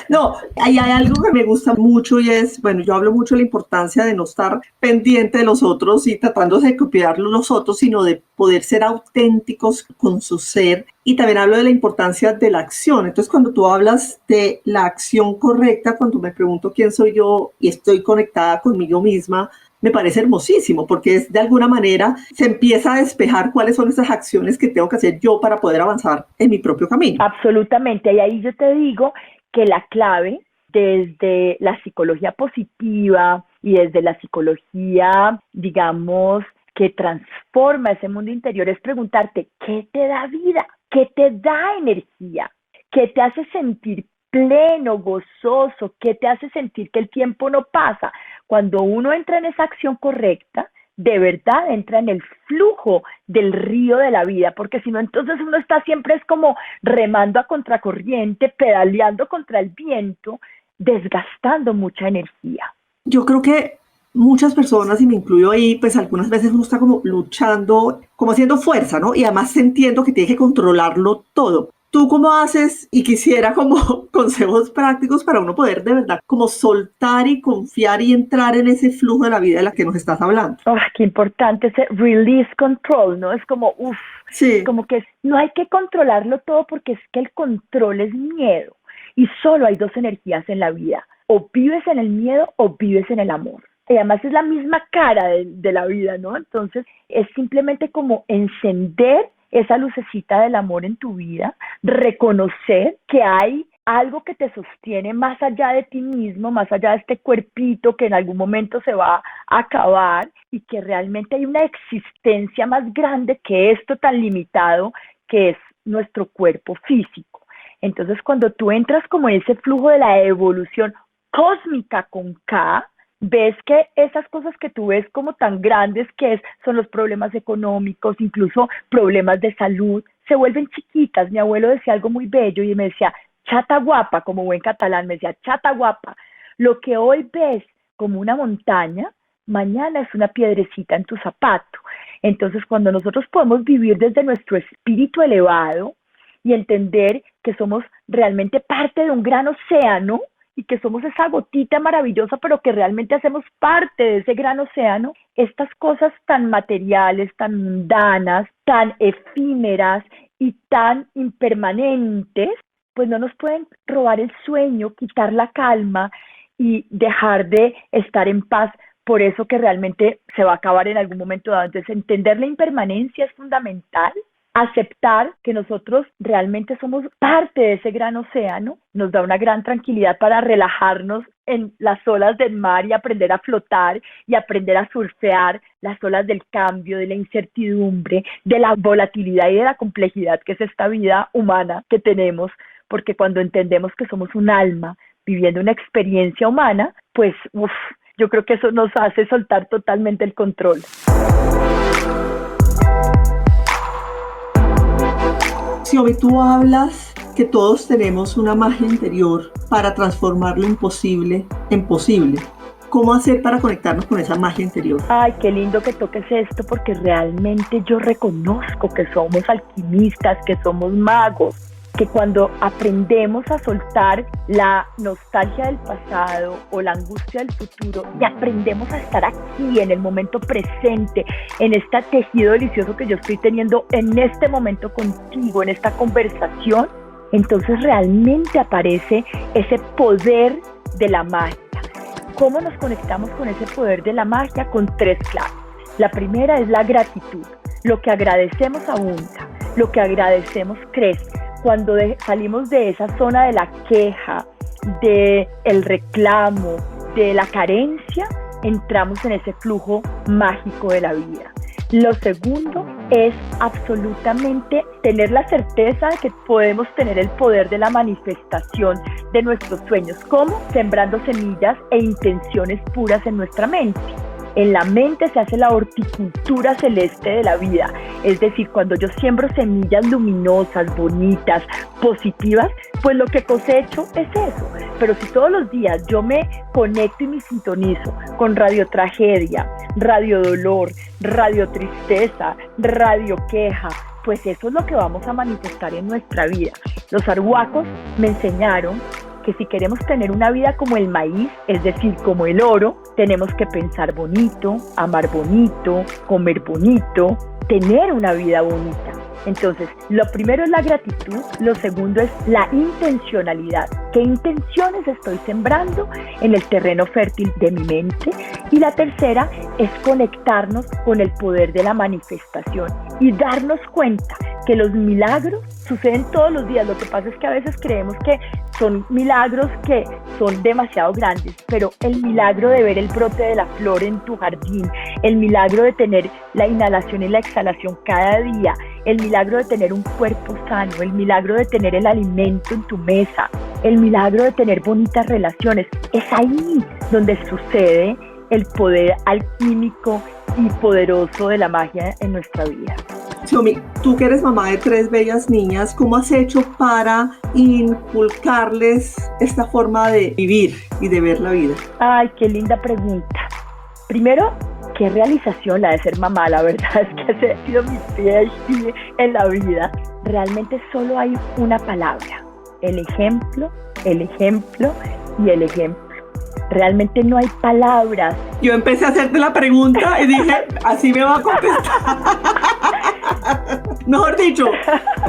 A: No, hay algo que me gusta mucho y es, bueno, yo hablo mucho de la importancia de no estar pendiente de los otros y tratando de copiar los otros, sino de poder ser auténticos con su ser. Y también hablo de la importancia de la acción. Entonces, cuando tú hablas de la acción correcta, cuando me pregunto quién soy yo y estoy conectada conmigo misma, me parece hermosísimo, porque es de alguna manera se empieza a despejar cuáles son esas acciones que tengo que hacer yo para poder avanzar en mi propio camino.
C: Absolutamente, y ahí yo te digo que la clave desde la psicología positiva y desde la psicología, digamos, que transforma ese mundo interior es preguntarte, ¿qué te da vida? ¿Qué te da energía? ¿Qué te hace sentir pleno, gozoso? ¿Qué te hace sentir que el tiempo no pasa? Cuando uno entra en esa acción correcta, de verdad entra en el flujo del río de la vida, porque si no, entonces uno está siempre es como remando a contracorriente, pedaleando contra el viento, desgastando mucha energía.
A: Yo creo que muchas personas, y me incluyo ahí, pues algunas veces uno está como luchando, como haciendo fuerza, ¿no? Y además sintiendo que tiene que controlarlo todo. ¿Tú cómo haces? Y quisiera como consejos prácticos para uno poder de verdad como soltar y confiar y entrar en ese flujo de la vida de la que nos estás hablando.
C: Oh, qué importante ese release control, ¿no? Es como,
A: sí.
C: Como que no hay que controlarlo todo porque es que el control es miedo. Y solo hay dos energías en la vida. O vives en el miedo o vives en el amor. Y además es la misma cara de la vida, ¿no? Entonces es simplemente como encender esa lucecita del amor en tu vida, reconocer que hay algo que te sostiene más allá de ti mismo, más allá de este cuerpito que en algún momento se va a acabar y que realmente hay una existencia más grande que esto tan limitado que es nuestro cuerpo físico. Entonces cuando tú entras como en ese flujo de la evolución cósmica con K, ves que esas cosas que tú ves como tan grandes que son los problemas económicos, incluso problemas de salud, se vuelven chiquitas. Mi abuelo decía algo muy bello y me decía, chata guapa, como buen catalán, me decía, chata guapa, lo que hoy ves como una montaña, mañana es una piedrecita en tu zapato. Entonces, cuando nosotros podemos vivir desde nuestro espíritu elevado y entender que somos realmente parte de un gran océano, y que somos esa gotita maravillosa, pero que realmente hacemos parte de ese gran océano, estas cosas tan materiales, tan mundanas, tan efímeras y tan impermanentes, pues no nos pueden robar el sueño, quitar la calma y dejar de estar en paz. Por eso que realmente se va a acabar en algún momento dado. Entonces, entender la impermanencia es fundamental. Aceptar que nosotros realmente somos parte de ese gran océano nos da una gran tranquilidad para relajarnos en las olas del mar y aprender a flotar y aprender a surfear las olas del cambio, de la incertidumbre, de la volatilidad y de la complejidad que es esta vida humana que tenemos, porque cuando entendemos que somos un alma viviendo una experiencia humana, pues yo creo que eso nos hace soltar totalmente el control.
A: Xiomí, tú hablas que todos tenemos una magia interior para transformar lo imposible en posible. ¿Cómo hacer para conectarnos con esa magia interior?
C: Ay, qué lindo que toques esto, porque realmente yo reconozco que somos alquimistas, que somos magos. que cuando aprendemos a soltar la nostalgia del pasado o la angustia del futuro y aprendemos a estar aquí en el momento presente, en este tejido delicioso que yo estoy teniendo en este momento contigo, en esta conversación, entonces realmente aparece ese poder de la magia. ¿Cómo nos conectamos con ese poder de la magia? Con 3 claves. La primera es la gratitud. Lo que agradecemos abunda, lo que agradecemos crece. Cuando salimos de esa zona de la queja, del reclamo, de la carencia, entramos en ese flujo mágico de la vida. Lo segundo es absolutamente tener la certeza de que podemos tener el poder de la manifestación de nuestros sueños. ¿Cómo? Sembrando semillas e intenciones puras en nuestra mente. En la mente se hace la horticultura celeste de la vida, es decir, cuando yo siembro semillas luminosas, bonitas, positivas, pues lo que cosecho es eso. Pero si todos los días yo me conecto y me sintonizo con radio tragedia, radio dolor, radio tristeza, radio queja, pues eso es lo que vamos a manifestar en nuestra vida. Los arhuacos me enseñaron que si queremos tener una vida como el maíz, es decir, como el oro, tenemos que pensar bonito, amar bonito, comer bonito, tener una vida bonita. Entonces, lo primero es la gratitud, lo segundo es la intencionalidad. ¿Qué intenciones estoy sembrando en el terreno fértil de mi mente? Y la tercera es conectarnos con el poder de la manifestación y darnos cuenta que los milagros suceden todos los días. Lo que pasa es que a veces creemos que son milagros que son demasiado grandes, pero el milagro de ver el brote de la flor en tu jardín, el milagro de tener la inhalación y la exhalación cada día, el milagro de tener un cuerpo sano, el milagro de tener el alimento en tu mesa, el milagro de tener bonitas relaciones, es ahí donde sucede el poder alquímico y poderoso de la magia en nuestra vida.
A: Xiomi, tú que eres mamá de 3 bellas niñas, ¿cómo has hecho para inculcarles esta forma de vivir y de ver la vida?
C: Ay, qué linda pregunta. Primero, qué realización la de ser mamá, la verdad es que ese ha sido mi PhD en la vida. Realmente solo hay una palabra, el ejemplo y el ejemplo. Realmente no hay palabras.
A: Yo empecé a hacerte la pregunta y dije, así me va a contestar. Mejor dicho,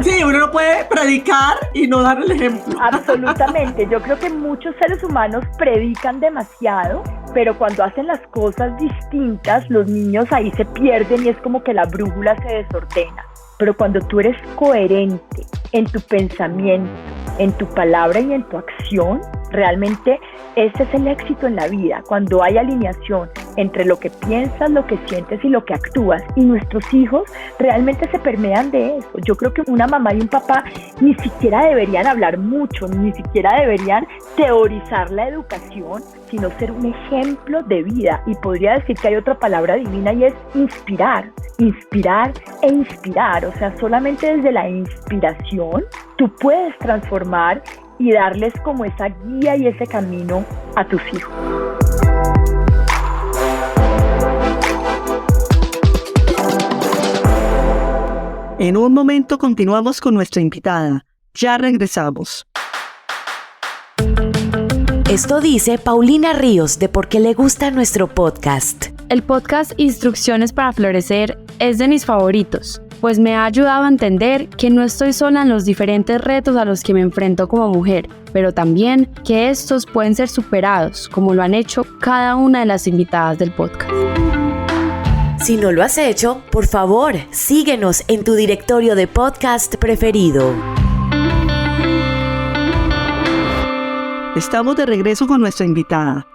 A: sí, uno no puede predicar y no dar el ejemplo.
C: Absolutamente, yo creo que muchos seres humanos predican demasiado, pero cuando hacen las cosas distintas, los niños ahí se pierden y es como que la brújula se desordena. Pero cuando tú eres coherente en tu pensamiento, en tu palabra y en tu acción, realmente ese es el éxito en la vida, cuando hay alineación entre lo que piensas, lo que sientes y lo que actúas. Y nuestros hijos realmente se permean de eso. Yo creo que una mamá y un papá ni siquiera deberían hablar mucho, ni siquiera deberían teorizar la educación, sino ser un ejemplo de vida. Y podría decir que hay otra palabra divina y es inspirar e inspirar. O sea, solamente desde la inspiración tú puedes transformar y darles como esa guía y ese camino a tus hijos.
A: En un momento continuamos con nuestra invitada. Ya regresamos.
D: Esto dice Paulina Ríos de Por qué le gusta nuestro podcast.
F: El podcast Instrucciones para Florecer es de mis favoritos, pues me ha ayudado a entender que no estoy sola en los diferentes retos a los que me enfrento como mujer, pero también que estos pueden ser superados, como lo han hecho cada una de las invitadas del podcast.
D: Si no lo has hecho, por favor, síguenos en tu directorio de podcast preferido.
A: Estamos de regreso con nuestra invitada.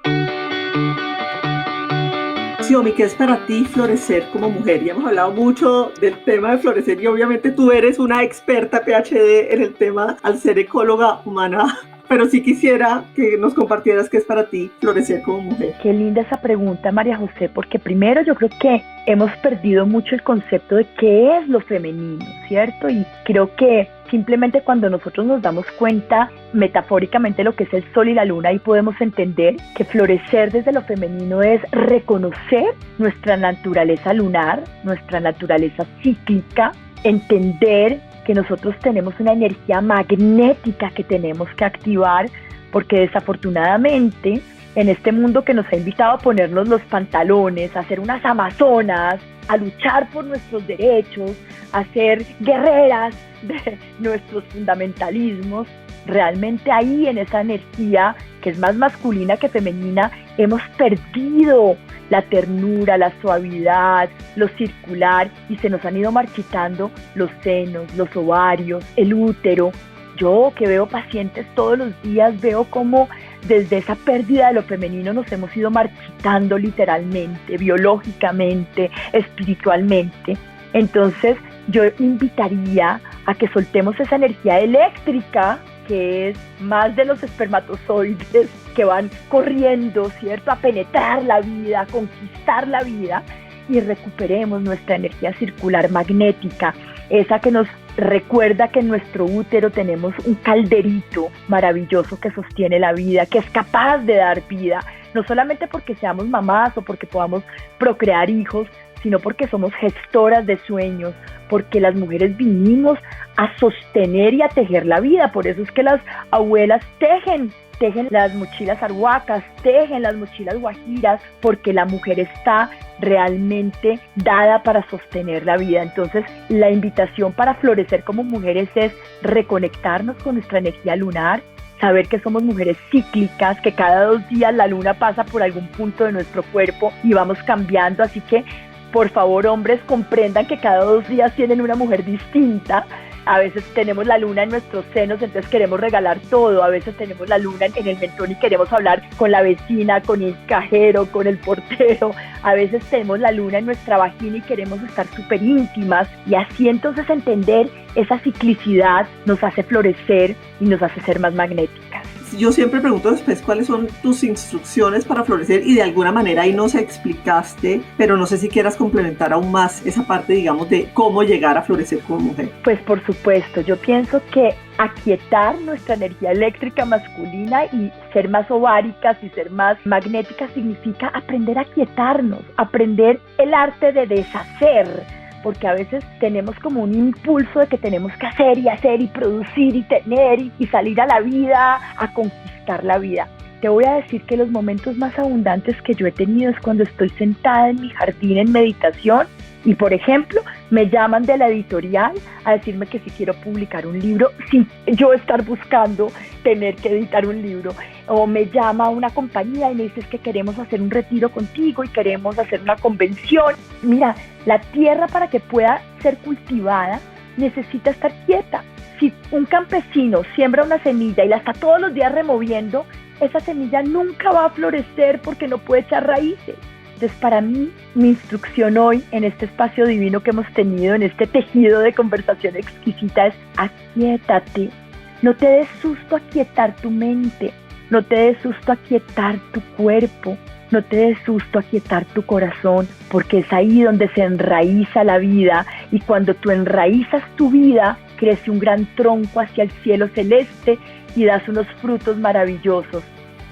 A: Xiomi, ¿qué es para ti florecer como mujer? Ya hemos hablado mucho del tema de florecer y obviamente tú eres una experta PhD en el tema al ser ecóloga humana, pero sí quisiera que nos compartieras qué es para ti florecer como mujer.
C: Qué linda esa pregunta, María José, porque primero yo creo que hemos perdido mucho el concepto de qué es lo femenino, ¿cierto? Y creo que simplemente cuando nosotros nos damos cuenta metafóricamente lo que es el sol y la luna, ahí podemos entender que florecer desde lo femenino es reconocer nuestra naturaleza lunar, nuestra naturaleza cíclica, entender que nosotros tenemos una energía magnética que tenemos que activar, porque desafortunadamente en este mundo que nos ha invitado a ponernos los pantalones, a ser unas amazonas, a luchar por nuestros derechos, a ser guerreras de nuestros fundamentalismos, realmente ahí en esa energía que es más masculina que femenina, hemos perdido la ternura, la suavidad, lo circular, y se nos han ido marchitando los senos, los ovarios, el útero. Yo que veo pacientes todos los días, veo cómo desde esa pérdida de lo femenino nos hemos ido marchitando literalmente, biológicamente, espiritualmente. Entonces yo invitaría a que soltemos esa energía eléctrica que es más de los espermatozoides que van corriendo, ¿cierto?, a penetrar la vida, a conquistar la vida, y recuperemos nuestra energía circular magnética, esa que nos recuerda que en nuestro útero tenemos un calderito maravilloso que sostiene la vida, que es capaz de dar vida, no solamente porque seamos mamás o porque podamos procrear hijos, sino porque somos gestoras de sueños, porque las mujeres vinimos a sostener y a tejer la vida. Por eso es que las abuelas tejen las mochilas arhuacas, tejen las mochilas guajiras, porque la mujer está realmente dada para sostener la vida. Entonces, la invitación para florecer como mujeres es reconectarnos con nuestra energía lunar, saber que somos mujeres cíclicas, que cada 2 días la luna pasa por algún punto de nuestro cuerpo y vamos cambiando, así que por favor, hombres, comprendan que cada 2 días tienen una mujer distinta. A veces tenemos la luna en nuestros senos, entonces queremos regalar todo. A veces tenemos la luna en el mentón y queremos hablar con la vecina, con el cajero, con el portero. A veces tenemos la luna en nuestra vagina y queremos estar súper íntimas. Y así entonces entender esa ciclicidad nos hace florecer y nos hace ser más magnéticas.
A: Yo siempre pregunto después cuáles son tus instrucciones para florecer, y de alguna manera ahí nos explicaste, pero no sé si quieras complementar aún más esa parte, digamos, de cómo llegar a florecer como mujer.
C: Pues por supuesto, yo pienso que aquietar nuestra energía eléctrica masculina y ser más ováricas y ser más magnéticas significa aprender a aquietarnos, aprender el arte de deshacer, porque a veces tenemos como un impulso de que tenemos que hacer y producir y tener y salir a la vida, a conquistar la vida. Te voy a decir que los momentos más abundantes que yo he tenido es cuando estoy sentada en mi jardín en meditación y, por ejemplo, me llaman de la editorial a decirme que si quiero publicar un libro sin yo estar buscando tener que editar un libro, o me llama una compañía y me dice que queremos hacer un retiro contigo y queremos hacer una convención. Mira, la tierra para que pueda ser cultivada necesita estar quieta. Si un campesino siembra una semilla y la está todos los días removiendo, esa semilla nunca va a florecer porque no puede echar raíces. Entonces, para mí, mi instrucción hoy en este espacio divino que hemos tenido, en este tejido de conversación exquisita, es aquietate. No te des susto a aquietar tu mente, no te des susto a aquietar tu cuerpo, no te des susto a aquietar tu corazón, porque es ahí donde se enraiza la vida, y cuando tú enraizas tu vida, crece un gran tronco hacia el cielo celeste y das unos frutos maravillosos.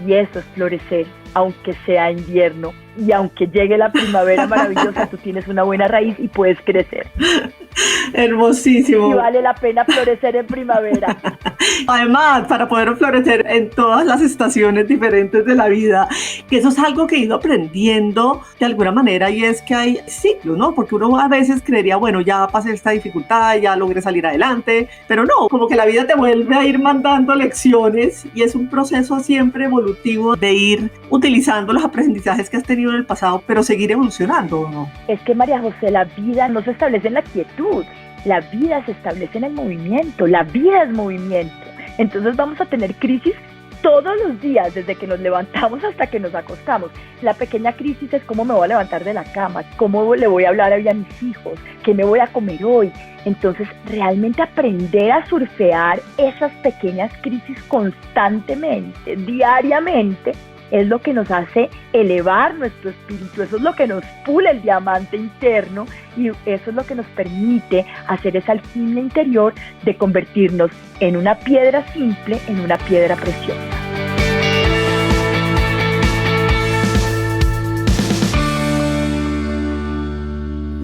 C: Y eso es florecer, aunque sea invierno. Y aunque llegue la primavera maravillosa, tú tienes una buena raíz y puedes crecer.
A: Hermosísimo.
C: Y vale la pena florecer en primavera.
A: Además, para poder florecer en todas las estaciones diferentes de la vida, que eso es algo que he ido aprendiendo de alguna manera, y es que hay ciclos, ¿no? Porque uno a veces creería, bueno, ya pasé esta dificultad, ya logré salir adelante, pero no, como que la vida te vuelve a ir mandando lecciones, y es un proceso siempre evolutivo de ir utilizando los aprendizajes que has tenido en el pasado, pero seguir evolucionando, ¿no?
C: Es que, María José, la vida no se establece en la quietud, la vida se establece en el movimiento, la vida es movimiento. Entonces vamos a tener crisis todos los días, desde que nos levantamos hasta que nos acostamos. La pequeña crisis es cómo me voy a levantar de la cama, cómo le voy a hablar hoy a mis hijos, qué me voy a comer hoy. Entonces, realmente aprender a surfear esas pequeñas crisis constantemente, diariamente, es lo que nos hace elevar nuestro espíritu, eso es lo que nos pule el diamante interno, y eso es lo que nos permite hacer esa alquimia interior de convertirnos en una piedra simple, en una piedra preciosa.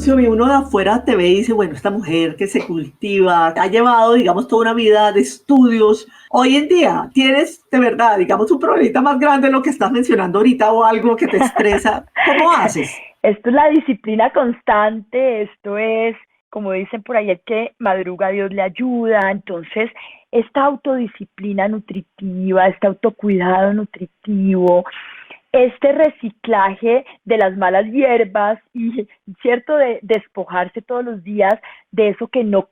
A: Xiomi, uno de afuera te ve y dice, bueno, esta mujer que se cultiva, ha llevado, digamos, toda una vida de estudios. Hoy en día, ¿tienes de verdad, digamos, un problemita más grande de lo que estás mencionando ahorita o algo que te estresa? ¿Cómo haces?
C: Esto es la disciplina constante, esto es, como dicen por ahí, el que madruga Dios le ayuda. Entonces, esta autodisciplina nutritiva, este autocuidado nutritivo, este reciclaje de las malas hierbas y, cierto, de despojarse todos los días de eso que no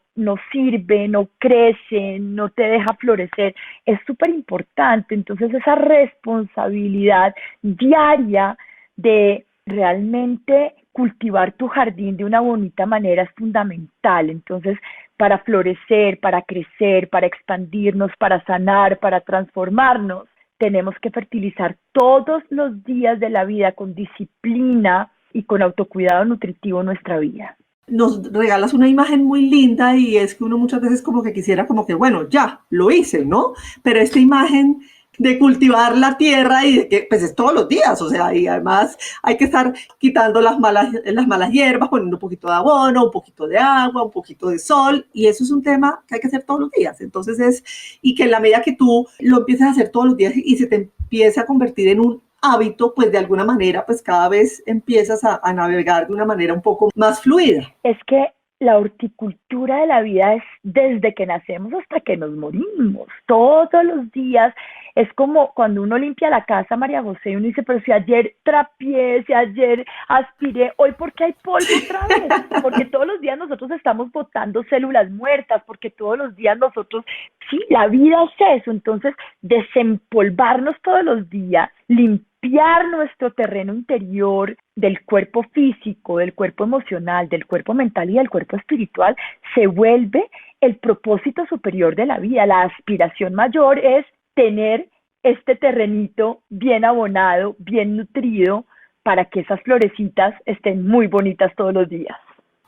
C: sirve, no crece, no te deja florecer, es súper importante. Entonces, esa responsabilidad diaria de realmente cultivar tu jardín de una bonita manera es fundamental. Entonces, para florecer, para crecer, para expandirnos, para sanar, para transformarnos, tenemos que fertilizar todos los días de la vida con disciplina y con autocuidado nutritivo nuestra vida.
A: Nos regalas una imagen muy linda y es que uno muchas veces como que quisiera como que, bueno, ya, lo hice, ¿no? Pero esta imagen de cultivar la tierra y de que pues es todos los días, o sea, y además hay que estar quitando las malas hierbas, poniendo un poquito de abono, un poquito de agua, un poquito de sol, y eso es un tema que hay que hacer todos los días. Entonces y que en la medida que tú lo empieces a hacer todos los días y se te empieza a convertir en un hábito, pues de alguna manera, pues cada vez empiezas a navegar de una manera un poco más fluida.
C: Es que la horticultura de la vida es desde que nacemos hasta que nos morimos, todos los días. Es como cuando uno limpia la casa, María José, y uno dice, pero si ayer trapié, si ayer aspiré, hoy ¿por qué hay polvo otra vez? Porque todos los días nosotros estamos botando células muertas, porque todos los días nosotros, sí, la vida es eso. Entonces, desempolvarnos todos los días, limpiar nuestro terreno interior del cuerpo físico, del cuerpo emocional, del cuerpo mental y del cuerpo espiritual, se vuelve el propósito superior de la vida. La aspiración mayor es tener este terrenito bien abonado, bien nutrido, para que esas florecitas estén muy bonitas todos los días.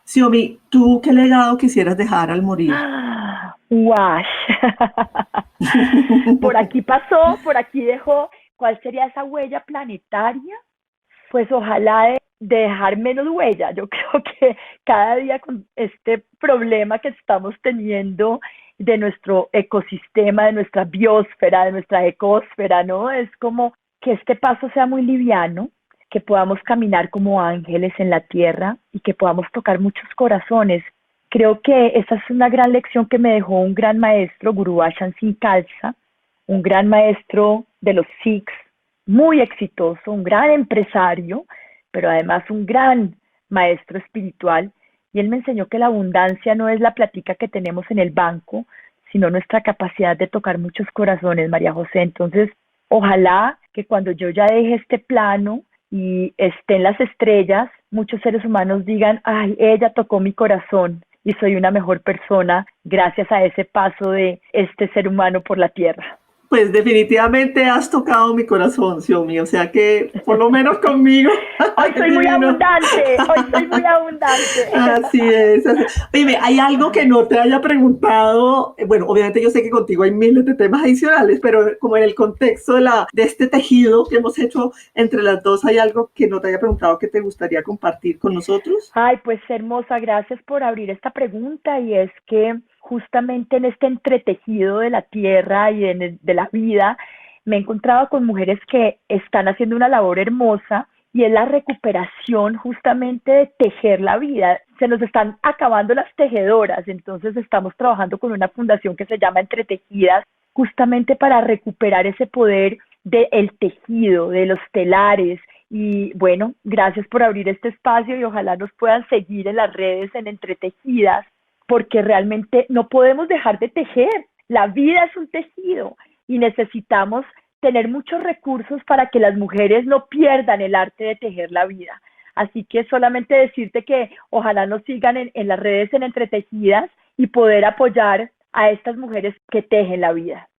A: Xiomi, ¿tú qué legado quisieras dejar al morir?
C: ¡Wash! Por aquí pasó, por aquí dejó. ¿Cuál sería esa huella planetaria? Pues ojalá de dejar menos huella. Yo creo que cada día con este problema que estamos teniendo de nuestro ecosistema, de nuestra biosfera, de nuestra ecósfera, ¿no? Es como que este paso sea muy liviano, que podamos caminar como ángeles en la tierra y que podamos tocar muchos corazones. Creo que esa es una gran lección que me dejó un gran maestro, Guru Achan Singh Khalsa, un gran maestro de los Sikhs, muy exitoso, un gran empresario, pero además un gran maestro espiritual. Y él me enseñó que la abundancia no es la plática que tenemos en el banco, sino nuestra capacidad de tocar muchos corazones, María José. Entonces, ojalá que cuando yo ya deje este plano y esté en las estrellas, muchos seres humanos digan, ay, ella tocó mi corazón y soy una mejor persona gracias a ese paso de este ser humano por la tierra.
A: Pues definitivamente has tocado mi corazón, Xiomi, o sea que por lo menos conmigo.
C: Hoy soy muy abundante, hoy soy muy abundante.
A: Así es. Oye, ¿hay algo que no te haya preguntado? Bueno, obviamente yo sé que contigo hay miles de temas adicionales, pero como en el contexto de este tejido que hemos hecho entre las dos, ¿hay algo que no te haya preguntado que te gustaría compartir con nosotros?
C: Ay, pues hermosa, gracias por abrir esta pregunta, y es que justamente en este entretejido de la tierra y de la vida, me he encontrado con mujeres que están haciendo una labor hermosa, y es la recuperación justamente de tejer la vida. Se nos están acabando las tejedoras, entonces estamos trabajando con una fundación que se llama Entretejidas, justamente para recuperar ese poder del tejido, de los telares. Y bueno, gracias por abrir este espacio y ojalá nos puedan seguir en las redes en Entretejidas, porque realmente no podemos dejar de tejer. La vida es un tejido y necesitamos tener muchos recursos para que las mujeres no pierdan el arte de tejer la vida. Así que solamente decirte que ojalá nos sigan en las redes en Entretejidas y poder apoyar a estas mujeres que tejen la vida.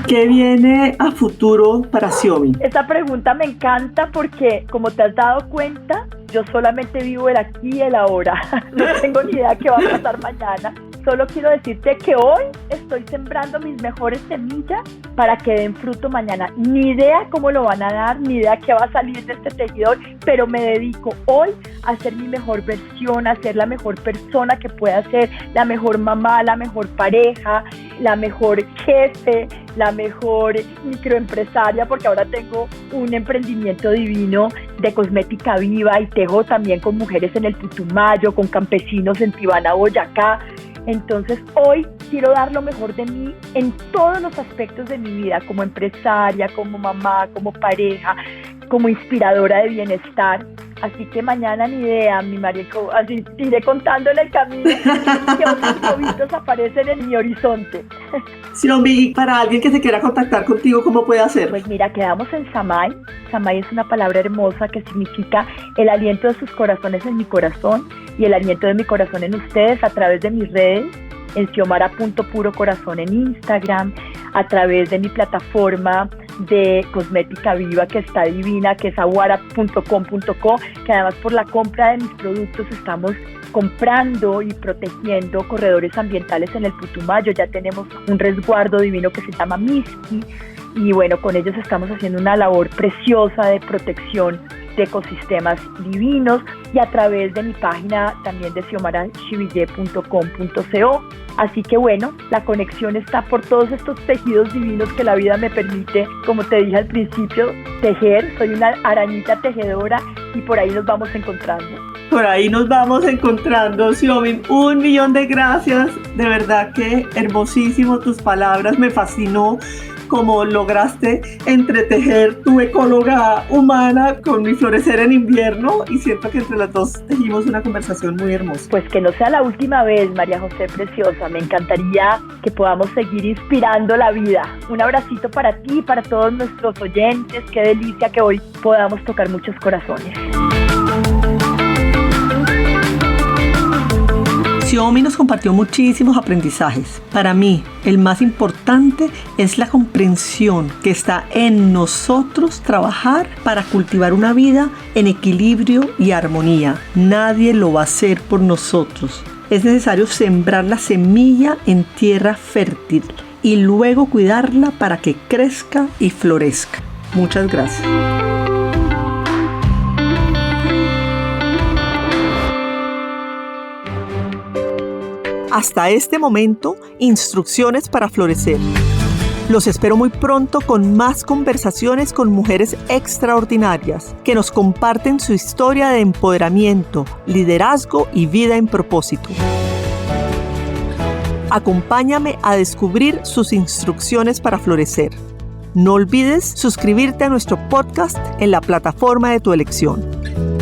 A: ¿Qué viene a futuro para Xiomi?
C: Esta pregunta me encanta porque, como te has dado cuenta, yo solamente vivo el aquí y el ahora. No tengo ni idea qué va a pasar mañana. solo quiero decirte que hoy estoy sembrando mis mejores semillas para que den fruto mañana. Ni idea cómo lo van a dar, ni idea qué va a salir de este tejedor, pero me dedico hoy a ser mi mejor versión, a ser la mejor persona que pueda ser, la mejor mamá, la mejor pareja, la mejor jefe, la mejor microempresaria, porque ahora tengo un emprendimiento divino de cosmética viva y tejo también con mujeres en el Putumayo, con campesinos en Tibana, Boyacá. Entonces hoy quiero dar lo mejor de mí en todos los aspectos de mi vida, como empresaria, como mamá, como pareja, como inspiradora de bienestar. Así que mañana ni idea, mi marico, así iré contando en el camino que otros globitos aparecen en mi horizonte.
A: Xiomí, para alguien que se quiera contactar contigo, ¿cómo puede hacerlo?
C: Pues mira, quedamos en Samay. Samay es una palabra hermosa que significa el aliento de sus corazones en mi corazón y el aliento de mi corazón en ustedes a través de mis redes, en xiomara.purocorazón en Instagram, a través de mi plataforma de cosmética viva que está divina, que es aguara.com.co, que además por la compra de mis productos estamos comprando y protegiendo corredores ambientales en el Putumayo. Ya tenemos un resguardo divino que se llama Miski y bueno, con ellos estamos haciendo una labor preciosa de protección de ecosistemas divinos y a través de mi página también de xiomarachiville.com.co. Así que bueno, la conexión está por todos estos tejidos divinos que la vida me permite, como te dije al principio, tejer. Soy una arañita tejedora y por ahí nos vamos encontrando.
A: Por ahí nos vamos encontrando, Xiomí. 1.000.000 de gracias. De verdad que hermosísimo tus palabras. Me fascinó cómo lograste entretejer tu ecóloga humana con mi florecer en invierno y siento que entre las dos tejimos una conversación muy hermosa.
C: Pues que no sea la última vez, María José Preciosa. Me encantaría que podamos seguir inspirando la vida. Un abracito para ti y para todos nuestros oyentes. Qué delicia que hoy podamos tocar muchos corazones.
A: Xiomí nos compartió muchísimos aprendizajes. Para mí, el más importante es la comprensión que está en nosotros trabajar para cultivar una vida en equilibrio y armonía. Nadie lo va a hacer por nosotros. Es necesario sembrar la semilla en tierra fértil y luego cuidarla para que crezca y florezca. Muchas gracias. Hasta este momento, instrucciones para florecer. Los espero muy pronto con más conversaciones con mujeres extraordinarias que nos comparten su historia de empoderamiento, liderazgo y vida en propósito. Acompáñame a descubrir sus instrucciones para florecer. No olvides suscribirte a nuestro podcast en la plataforma de tu elección.